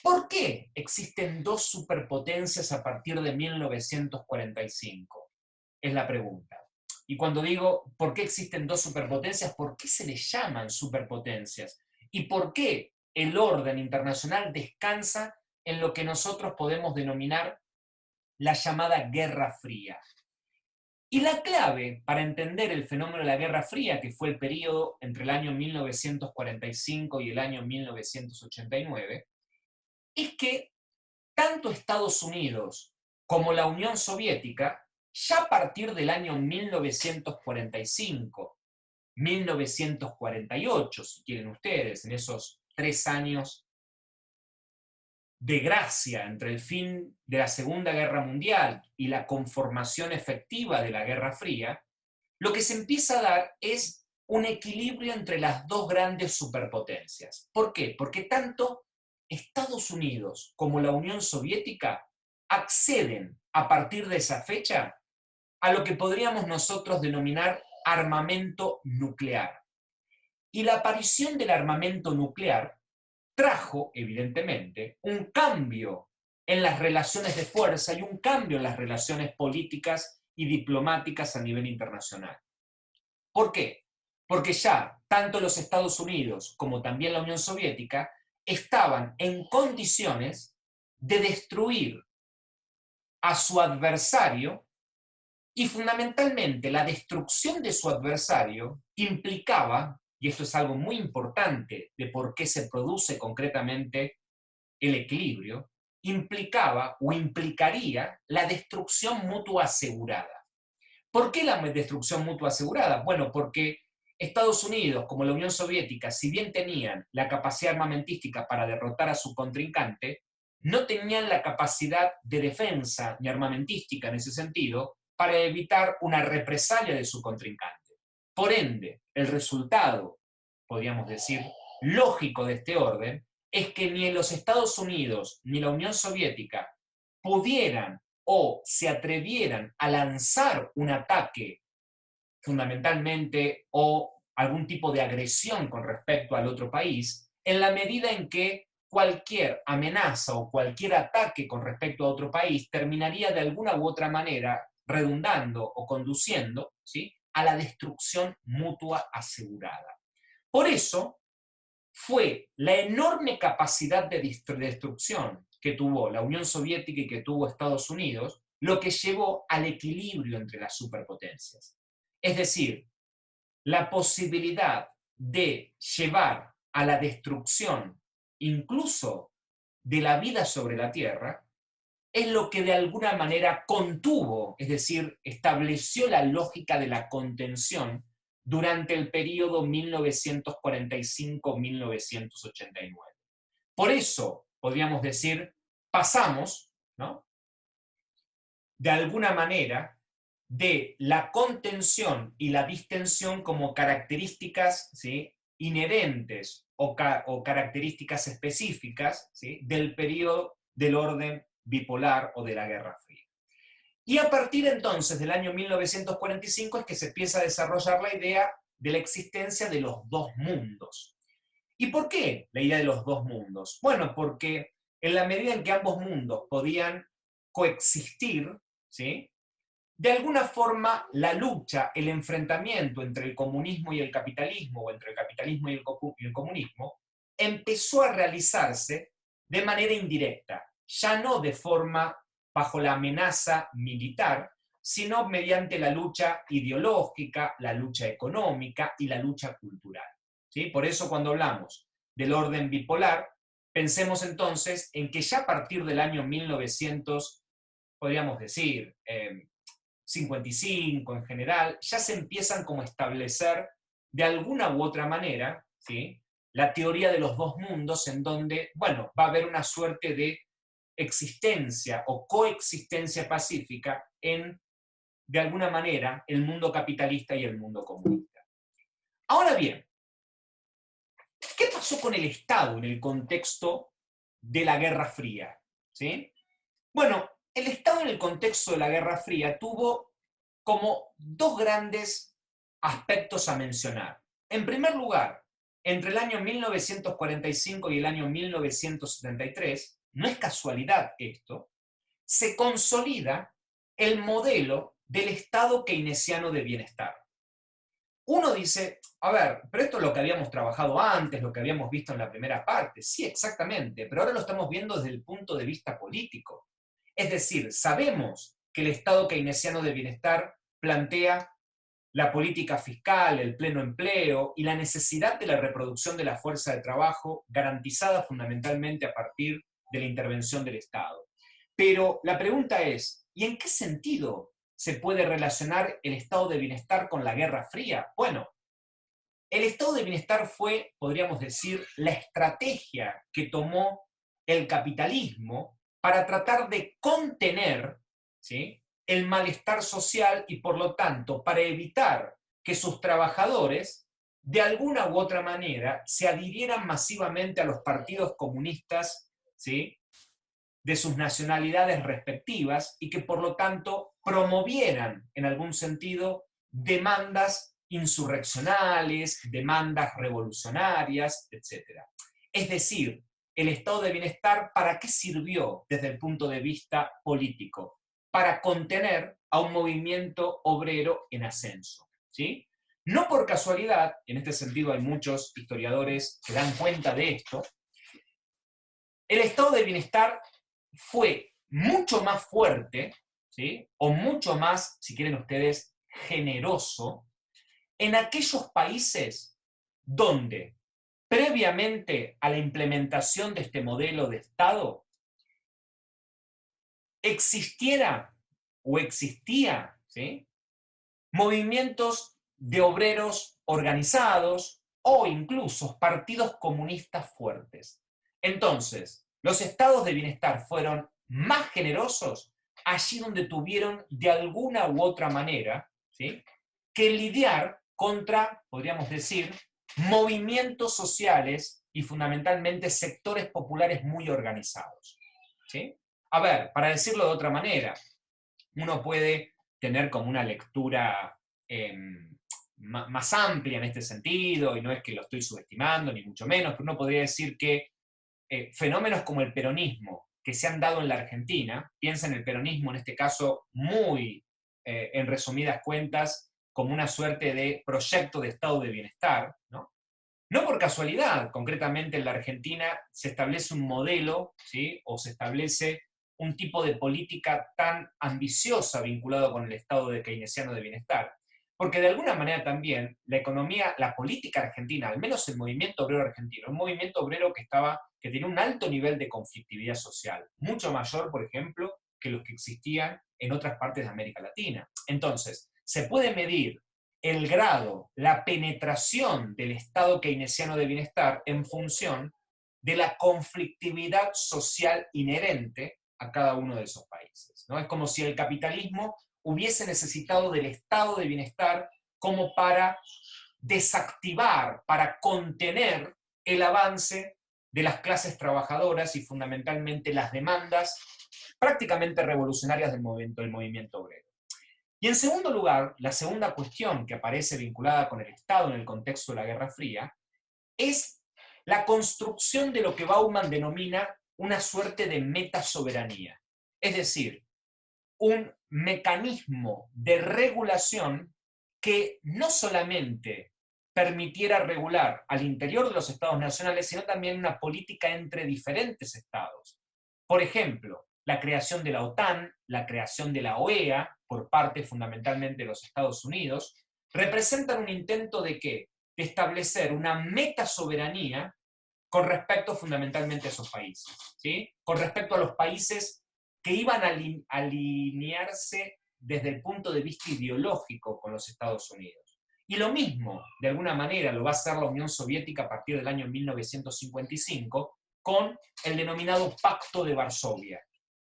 ¿Por qué existen dos superpotencias a partir de 1945? Es la pregunta. Y cuando digo, ¿por qué existen dos superpotencias? ¿Por qué se les llaman superpotencias? ¿Y por qué el orden internacional descansa en lo que nosotros podemos denominar la llamada Guerra Fría? Y la clave para entender el fenómeno de la Guerra Fría, que fue el periodo entre el año 1945 y el año 1989, es que tanto Estados Unidos como la Unión Soviética, ya a partir del año 1945, 1948, si quieren ustedes, en esos 3 años de gracia entre el fin de la Segunda Guerra Mundial y la conformación efectiva de la Guerra Fría, lo que se empieza a dar es un equilibrio entre las dos grandes superpotencias. ¿Por qué? Porque tanto Estados Unidos como la Unión Soviética acceden a partir de esa fecha a lo que podríamos nosotros denominar armamento nuclear. Y la aparición del armamento nuclear trajo, evidentemente, un cambio en las relaciones de fuerza y un cambio en las relaciones políticas y diplomáticas a nivel internacional. ¿Por qué? Porque ya tanto los Estados Unidos como también la Unión Soviética estaban en condiciones de destruir a su adversario, y fundamentalmente la destrucción de su adversario implicaba, y esto es algo muy importante de por qué se produce concretamente el equilibrio, implicaba o implicaría la destrucción mutua asegurada. ¿Por qué la destrucción mutua asegurada? Bueno, porque Estados Unidos, como la Unión Soviética, si bien tenían la capacidad armamentística para derrotar a su contrincante, no tenían la capacidad de defensa ni armamentística en ese sentido para evitar una represalia de su contrincante. Por ende, el resultado, podríamos decir, lógico de este orden, es que ni los Estados Unidos ni la Unión Soviética pudieran o se atrevieran a lanzar un ataque fundamentalmente o algún tipo de agresión con respecto al otro país, en la medida en que cualquier amenaza o cualquier ataque con respecto a otro país terminaría de alguna u otra manera redundando o conduciendo, ¿sí?, a la destrucción mutua asegurada. Por eso fue la enorme capacidad de destrucción que tuvo la Unión Soviética y que tuvo Estados Unidos lo que llevó al equilibrio entre las superpotencias. Es decir, la posibilidad de llevar a la destrucción incluso de la vida sobre la Tierra es lo que de alguna manera contuvo, es decir, estableció la lógica de la contención durante el periodo 1945-1989. Por eso, podríamos decir, pasamos, ¿no?, de alguna manera, de la contención y la distensión como características, ¿sí?, inherentes o características específicas, ¿sí?, del periodo del orden bipolar o de la Guerra Fría. Y a partir entonces del año 1945 es que se empieza a desarrollar la idea de la existencia de los dos mundos. ¿Y por qué la idea de los dos mundos? Bueno, porque en la medida en que ambos mundos podían coexistir, ¿sí?, de alguna forma la lucha, el enfrentamiento entre el comunismo y el capitalismo, o entre el capitalismo y el comunismo, empezó a realizarse de manera indirecta, ya no de forma bajo la amenaza militar, sino mediante la lucha ideológica, la lucha económica y la lucha cultural, ¿sí? Por eso cuando hablamos del orden bipolar, pensemos entonces en que ya a partir del año 1900, podríamos decir, 55 en general, ya se empiezan como a establecer de alguna u otra manera, ¿sí?, la teoría de los dos mundos, en donde, bueno, va a haber una suerte de existencia o coexistencia pacífica en, de alguna manera, el mundo capitalista y el mundo comunista. Ahora bien, ¿qué pasó con el Estado en el contexto de la Guerra Fría? ¿Sí? Bueno, el Estado en el contexto de la Guerra Fría tuvo como dos grandes aspectos a mencionar. En primer lugar, entre el año 1945 y el año 1973, no es casualidad esto, se consolida el modelo del Estado keynesiano de bienestar. Uno dice, a ver, pero esto es lo que habíamos trabajado antes, lo que habíamos visto en la primera parte. Sí, exactamente, pero ahora lo estamos viendo desde el punto de vista político. Es decir, sabemos que el Estado keynesiano de bienestar plantea la política fiscal, el pleno empleo y la necesidad de la reproducción de la fuerza de trabajo garantizada fundamentalmente a partir de la intervención del Estado. Pero la pregunta es, ¿y en qué sentido se puede relacionar el estado de bienestar con la Guerra Fría? Bueno, el estado de bienestar fue, podríamos decir, la estrategia que tomó el capitalismo para tratar de contener, ¿sí?, el malestar social y, por lo tanto, para evitar que sus trabajadores, de alguna u otra manera, se adhirieran masivamente a los partidos comunistas, ¿sí?, de sus nacionalidades respectivas y que, por lo tanto, promovieran, en algún sentido, demandas insurreccionales, demandas revolucionarias, etc. Es decir, el estado de bienestar, ¿para qué sirvió desde el punto de vista político? Para contener a un movimiento obrero en ascenso, ¿sí? No por casualidad, en este sentido hay muchos historiadores que dan cuenta de esto, el estado de bienestar fue mucho más fuerte, ¿sí?, o mucho más, si quieren ustedes, generoso, en aquellos países donde, previamente a la implementación de este modelo de Estado, existiera o existía, ¿sí?, movimientos de obreros organizados o incluso partidos comunistas fuertes. Entonces, los estados de bienestar fueron más generosos allí donde tuvieron de alguna u otra manera, ¿sí?, que lidiar contra, podríamos decir, movimientos sociales y fundamentalmente sectores populares muy organizados, ¿sí? A ver, para decirlo de otra manera, uno puede tener como una lectura más amplia en este sentido, y no es que lo estoy subestimando, ni mucho menos, pero uno podría decir que fenómenos como el peronismo que se han dado en la Argentina, piensa en el peronismo en este caso muy, en resumidas cuentas, como una suerte de proyecto de estado de bienestar, ¿no? No por casualidad, concretamente en la Argentina se establece un modelo, ¿sí? O se establece un tipo de política tan ambiciosa vinculado con el estado de keynesiano de bienestar, porque de alguna manera también la economía, la política argentina, al menos el movimiento obrero argentino, un movimiento obrero que tenía un alto nivel de conflictividad social, mucho mayor, por ejemplo, que los que existían en otras partes de América Latina. Entonces, se puede medir el grado, la penetración del estado keynesiano de bienestar en función de la conflictividad social inherente a cada uno de esos países, ¿no? Es como si el capitalismo hubiese necesitado del estado de bienestar como para desactivar, para contener el avance de las clases trabajadoras y fundamentalmente las demandas prácticamente revolucionarias del movimiento obrero. Y en segundo lugar, la segunda cuestión que aparece vinculada con el Estado en el contexto de la Guerra Fría es la construcción de lo que Bauman denomina una suerte de metasoberanía. Es decir, un mecanismo de regulación que no solamente permitiera regular al interior de los estados nacionales, sino también una política entre diferentes estados. Por ejemplo, la creación de la OTAN, la creación de la OEA, por parte fundamentalmente de los Estados Unidos, representan un intento de ¿qué? De establecer una metasoberanía con respecto fundamentalmente a esos países, ¿sí? Con respecto a los países que iban a alinearse desde el punto de vista ideológico con los Estados Unidos. Y lo mismo, de alguna manera, lo va a hacer la Unión Soviética a partir del año 1955 con el denominado Pacto de Varsovia.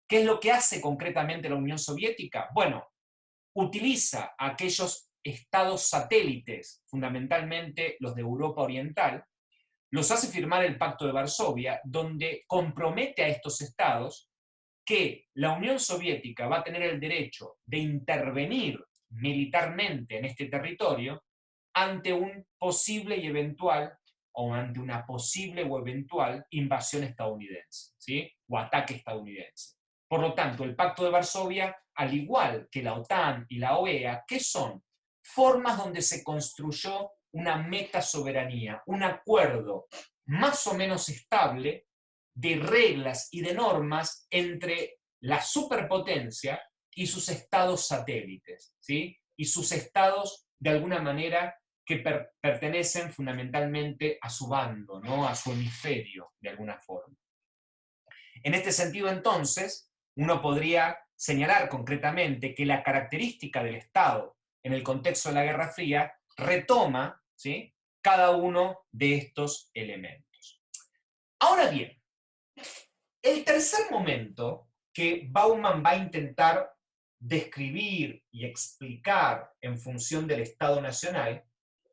¿Qué es lo que hace concretamente la Unión Soviética? Bueno, utiliza a aquellos estados satélites, fundamentalmente los de Europa Oriental, los hace firmar el Pacto de Varsovia, donde compromete a estos estados que la Unión Soviética va a tener el derecho de intervenir militarmente en este territorio ante un posible y eventual, o ante una posible o eventual invasión estadounidense, ¿sí? O ataque estadounidense. Por lo tanto, el Pacto de Varsovia, al igual que la OTAN y la OEA, ¿qué son? Formas donde se construyó una metasoberanía, un acuerdo más o menos estable de reglas y de normas entre la superpotencia y sus estados satélites, ¿sí? Y sus estados, de alguna manera, que pertenecen fundamentalmente a su bando, ¿no? A su hemisferio, de alguna forma. En este sentido, entonces, uno podría señalar concretamente que la característica del Estado en el contexto de la Guerra Fría retoma, ¿sí?, cada uno de estos elementos. Ahora bien, el tercer momento que Bauman va a intentar describir y explicar en función del Estado Nacional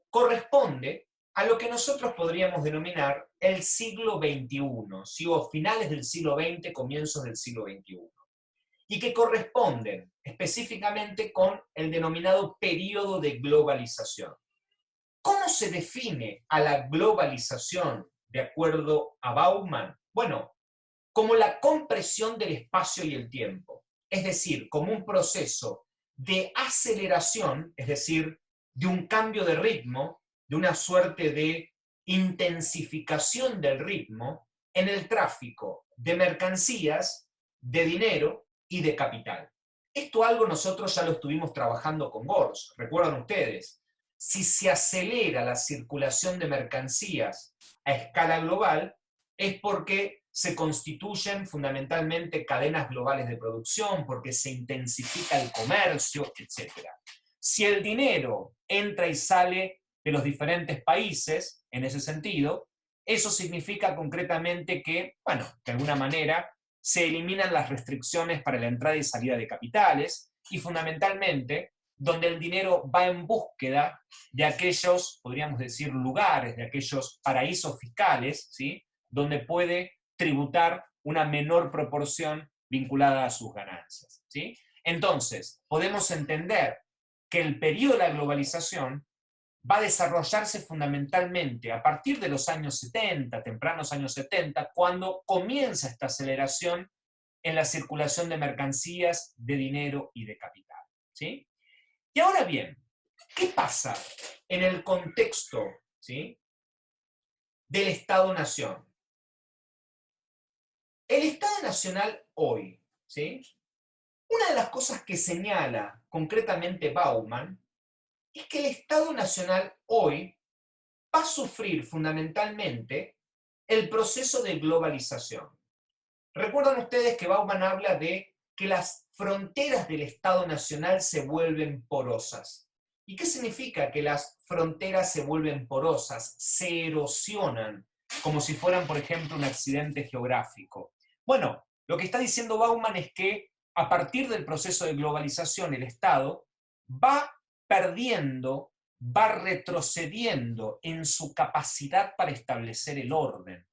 corresponde a lo que nosotros podríamos denominar el siglo XXI, ¿sí? O finales del siglo XX, comienzos del siglo XXI, y que corresponden específicamente con el denominado periodo de globalización. ¿Cómo se define a la globalización de acuerdo a Bauman? Bueno, como la compresión del espacio y el tiempo, es decir, como un proceso de aceleración, es decir, de un cambio de ritmo, de una suerte de intensificación del ritmo en el tráfico de mercancías, de dinero y de capital. Esto algo nosotros ya lo estuvimos trabajando con Gors, recuerdan ustedes. Si se acelera la circulación de mercancías a escala global, es porque se constituyen fundamentalmente cadenas globales de producción, porque se intensifica el comercio, etc. Si el dinero entra y sale de los diferentes países, en ese sentido, eso significa concretamente que, bueno, de alguna manera, se eliminan las restricciones para la entrada y salida de capitales, y fundamentalmente, donde el dinero va en búsqueda de aquellos, podríamos decir, lugares, de aquellos paraísos fiscales, ¿sí?, donde puede tributar una menor proporción vinculada a sus ganancias, ¿sí? Entonces, podemos entender que el periodo de la globalización va a desarrollarse fundamentalmente a partir de los años 70, tempranos años 70, cuando comienza esta aceleración en la circulación de mercancías, de dinero y de capital. ¿Sí? Y ahora bien, ¿qué pasa en el contexto, ¿sí?, del Estado-Nación? El Estado Nacional hoy, ¿sí?, una de las cosas que señala concretamente Bauman es que el Estado Nacional hoy va a sufrir fundamentalmente el proceso de globalización. Recuerdan ustedes que Bauman habla de que las fronteras del Estado Nacional se vuelven porosas. ¿Y qué significa que las fronteras se vuelven porosas, se erosionan, como si fueran, por ejemplo, un accidente geográfico? Bueno, lo que está diciendo Bauman es que a partir del proceso de globalización el Estado va perdiendo, va retrocediendo en su capacidad para establecer el orden.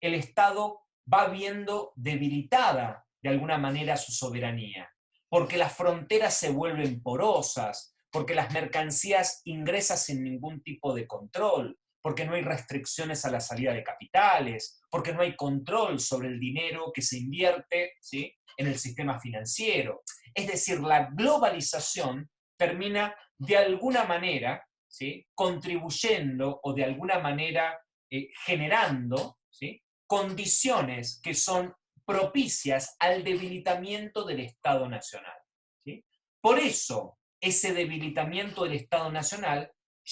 El Estado va viendo debilitada de alguna manera su soberanía, porque las fronteras se vuelven porosas, porque las mercancías ingresan sin ningún tipo de control, porque no hay restricciones a la salida de capitales, porque no hay control sobre el dinero que se invierte, ¿sí?, en el sistema financiero. Es decir, la globalización termina de alguna manera, ¿sí?, contribuyendo o de alguna manera generando, ¿sí?, condiciones que son propicias al debilitamiento del Estado Nacional. ¿Sí? Por eso, ese debilitamiento del Estado Nacional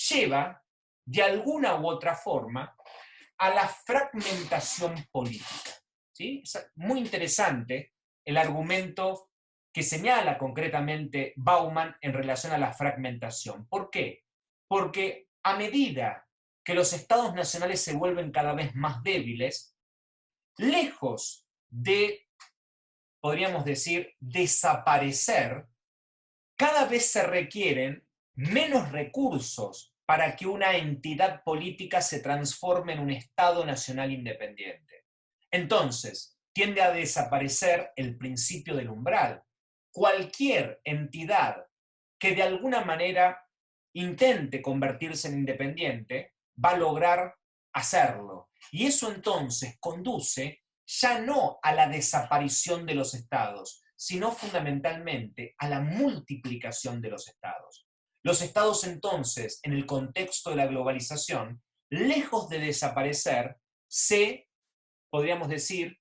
lleva, de alguna u otra forma, a la fragmentación política. ¿Sí? Es muy interesante el argumento que señala concretamente Bauman en relación a la fragmentación. ¿Por qué? Porque a medida que los estados nacionales se vuelven cada vez más débiles, lejos de, podríamos decir, desaparecer, cada vez se requieren menos recursos para que una entidad política se transforme en un Estado nacional independiente. Entonces, tiende a desaparecer el principio del umbral. Cualquier entidad que de alguna manera intente convertirse en independiente va a lograr hacerlo. Y eso entonces conduce ya no a la desaparición de los estados, sino fundamentalmente a la multiplicación de los estados. Los estados entonces, en el contexto de la globalización, lejos de desaparecer, podríamos decir,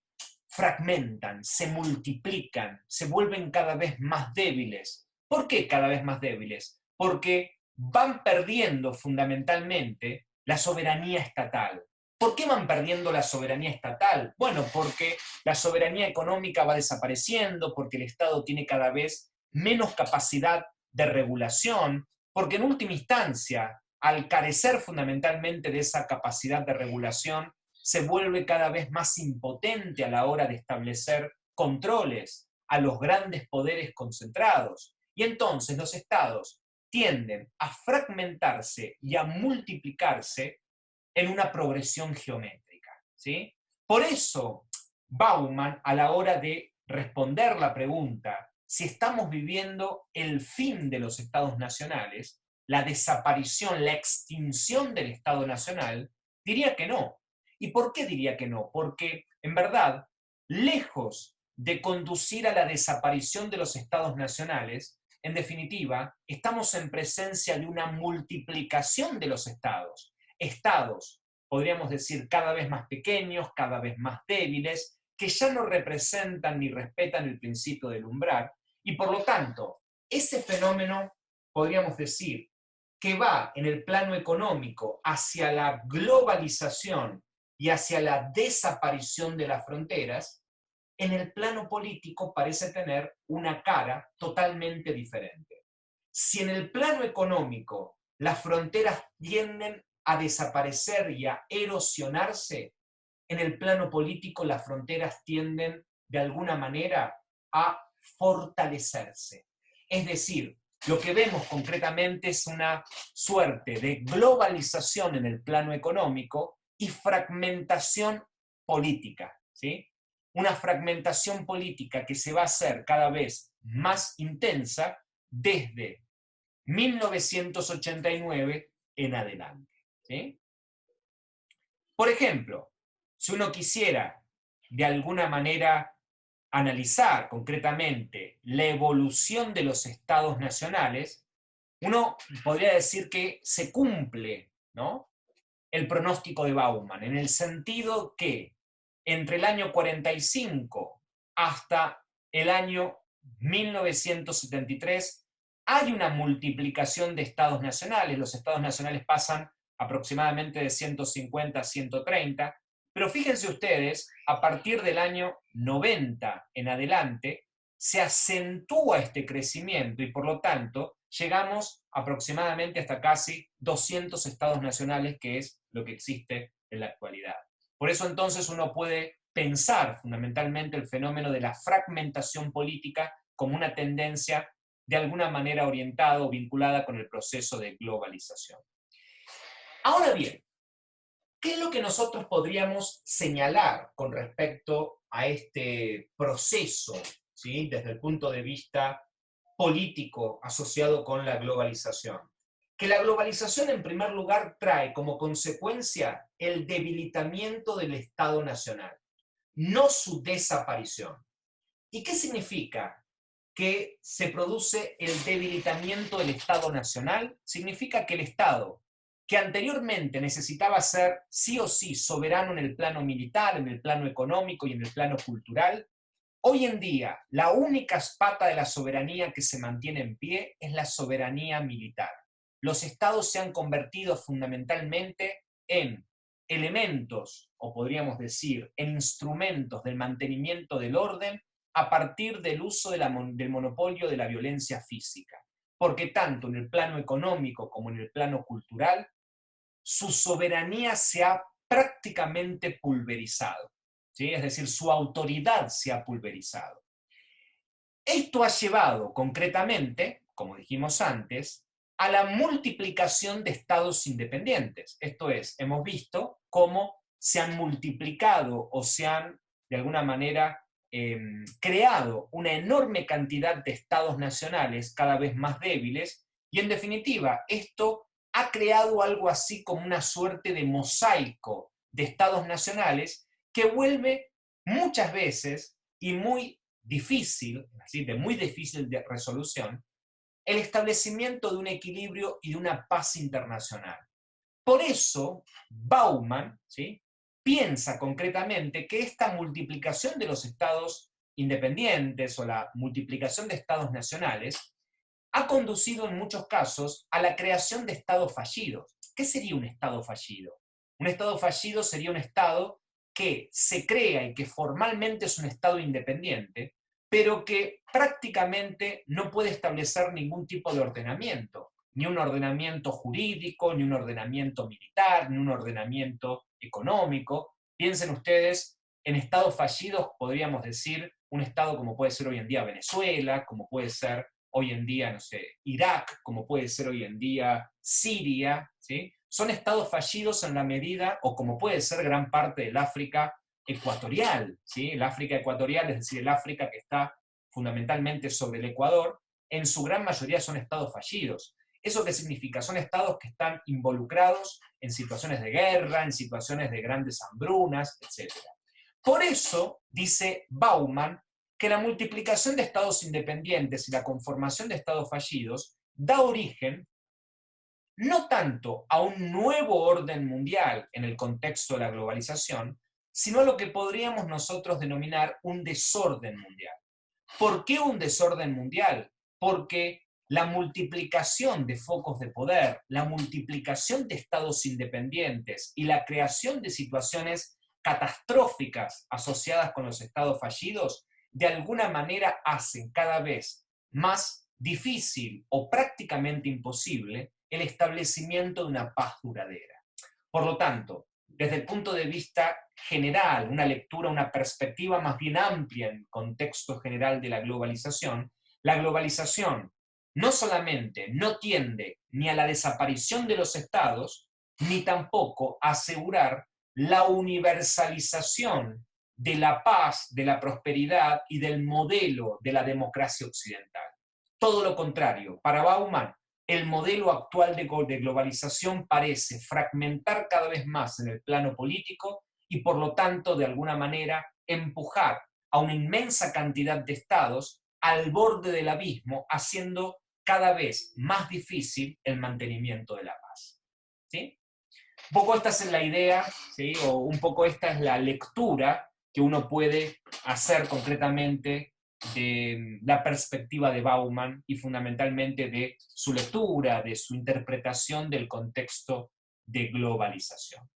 fragmentan, se multiplican, se vuelven cada vez más débiles. ¿Por qué cada vez más débiles? Porque van perdiendo fundamentalmente la soberanía estatal. ¿Por qué van perdiendo la soberanía estatal? Bueno, porque la soberanía económica va desapareciendo, porque el Estado tiene cada vez menos capacidad de regulación, porque en última instancia, al carecer fundamentalmente de esa capacidad de regulación, se vuelve cada vez más impotente a la hora de establecer controles a los grandes poderes concentrados. Y entonces los estados tienden a fragmentarse y a multiplicarse en una progresión geométrica. ¿Sí? Por eso, Bauman, a la hora de responder la pregunta si estamos viviendo el fin de los estados nacionales, la desaparición, la extinción del Estado Nacional, diría que no. ¿Y por qué diría que no? Porque, en verdad, lejos de conducir a la desaparición de los estados nacionales, en definitiva, estamos en presencia de una multiplicación de los estados. Estados, podríamos decir, cada vez más pequeños, cada vez más débiles, que ya no representan ni respetan el principio del umbral, y por lo tanto, ese fenómeno, podríamos decir, que va en el plano económico hacia la globalización y hacia la desaparición de las fronteras, en el plano político parece tener una cara totalmente diferente. Si en el plano económico las fronteras tienden a desaparecer y a erosionarse, en el plano político las fronteras tienden de alguna manera a fortalecerse. Es decir, lo que vemos concretamente es una suerte de globalización en el plano económico y fragmentación política, ¿sí? Una fragmentación política que se va a hacer cada vez más intensa desde 1989 en adelante. ¿Sí? Por ejemplo, si uno quisiera de alguna manera analizar concretamente la evolución de los estados nacionales, uno podría decir que se cumple, ¿no?, el pronóstico de Bauman, en el sentido que entre el año 45 hasta el año 1973 hay una multiplicación de estados nacionales. Los estados nacionales pasan aproximadamente de 150 a 130, pero fíjense ustedes, a partir del año 90 en adelante, se acentúa este crecimiento y por lo tanto llegamos aproximadamente hasta casi 200 estados nacionales, que es lo que existe en la actualidad. Por eso entonces uno puede pensar fundamentalmente el fenómeno de la fragmentación política como una tendencia de alguna manera orientada o vinculada con el proceso de globalización. Ahora bien, ¿qué es lo que nosotros podríamos señalar con respecto a este proceso, ¿sí?, desde el punto de vista político asociado con la globalización? Que la globalización, en primer lugar, trae como consecuencia el debilitamiento del Estado nacional, no su desaparición. ¿Y qué significa que se produce el debilitamiento del Estado nacional? Significa que el Estado, que anteriormente necesitaba ser sí o sí soberano en el plano militar, en el plano económico y en el plano cultural, hoy en día la única pata de la soberanía que se mantiene en pie es la soberanía militar. Los estados se han convertido fundamentalmente en elementos, o podríamos decir, en instrumentos del mantenimiento del orden a partir del uso del monopolio de la violencia física. Porque tanto en el plano económico como en el plano cultural, su soberanía se ha prácticamente pulverizado, ¿sí? Es decir, su autoridad se ha pulverizado. Esto ha llevado concretamente, como dijimos antes, a la multiplicación de estados independientes. Esto es, hemos visto cómo se han multiplicado o se han, de alguna manera, creado una enorme cantidad de estados nacionales cada vez más débiles, y en definitiva, esto ha creado algo así como una suerte de mosaico de estados nacionales que vuelve muchas veces y muy difícil, así, de muy difícil de resolución, el establecimiento de un equilibrio y de una paz internacional. Por eso, Bauman, ¿sí?, piensa concretamente que esta multiplicación de los estados independientes o la multiplicación de estados nacionales ha conducido en muchos casos a la creación de estados fallidos. ¿Qué sería un estado fallido? Un estado fallido sería un estado que se crea y que formalmente es un estado independiente, pero que prácticamente no puede establecer ningún tipo de ordenamiento, ni un ordenamiento jurídico, ni un ordenamiento militar, ni un ordenamiento económico. Piensen ustedes en estados fallidos, podríamos decir, un estado como puede ser hoy en día Venezuela, como puede ser hoy en día, no sé, Irak, como puede ser hoy en día Siria, ¿sí? Son estados fallidos en la medida, o como puede ser gran parte del África ecuatorial, ¿sí? El África ecuatorial, es decir, el África que está fundamentalmente sobre el Ecuador, en su gran mayoría son estados fallidos. ¿Eso qué significa? Son estados que están involucrados en situaciones de guerra, en situaciones de grandes hambrunas, etc. Por eso, dice Bauman, que la multiplicación de estados independientes y la conformación de estados fallidos da origen no tanto a un nuevo orden mundial en el contexto de la globalización, sino a lo que podríamos nosotros denominar un desorden mundial. ¿Por qué un desorden mundial? Porque la multiplicación de focos de poder, la multiplicación de estados independientes y la creación de situaciones catastróficas asociadas con los estados fallidos, de alguna manera hacen cada vez más difícil o prácticamente imposible el establecimiento de una paz duradera. Por lo tanto, desde el punto de vista general, una lectura, una perspectiva más bien amplia en el contexto general de la globalización no solamente no tiende ni a la desaparición de los estados, ni tampoco a asegurar la universalización de la paz, de la prosperidad y del modelo de la democracia occidental. Todo lo contrario, para Bauman, el modelo actual de globalización parece fragmentar cada vez más en el plano político y por lo tanto, de alguna manera, empujar a una inmensa cantidad de estados al borde del abismo, haciendo cada vez más difícil el mantenimiento de la paz. ¿Sí? Un poco esta es la idea, ¿sí? O un poco esta es la lectura que uno puede hacer concretamente de la perspectiva de Bauman y fundamentalmente de su lectura, de su interpretación del contexto de globalización.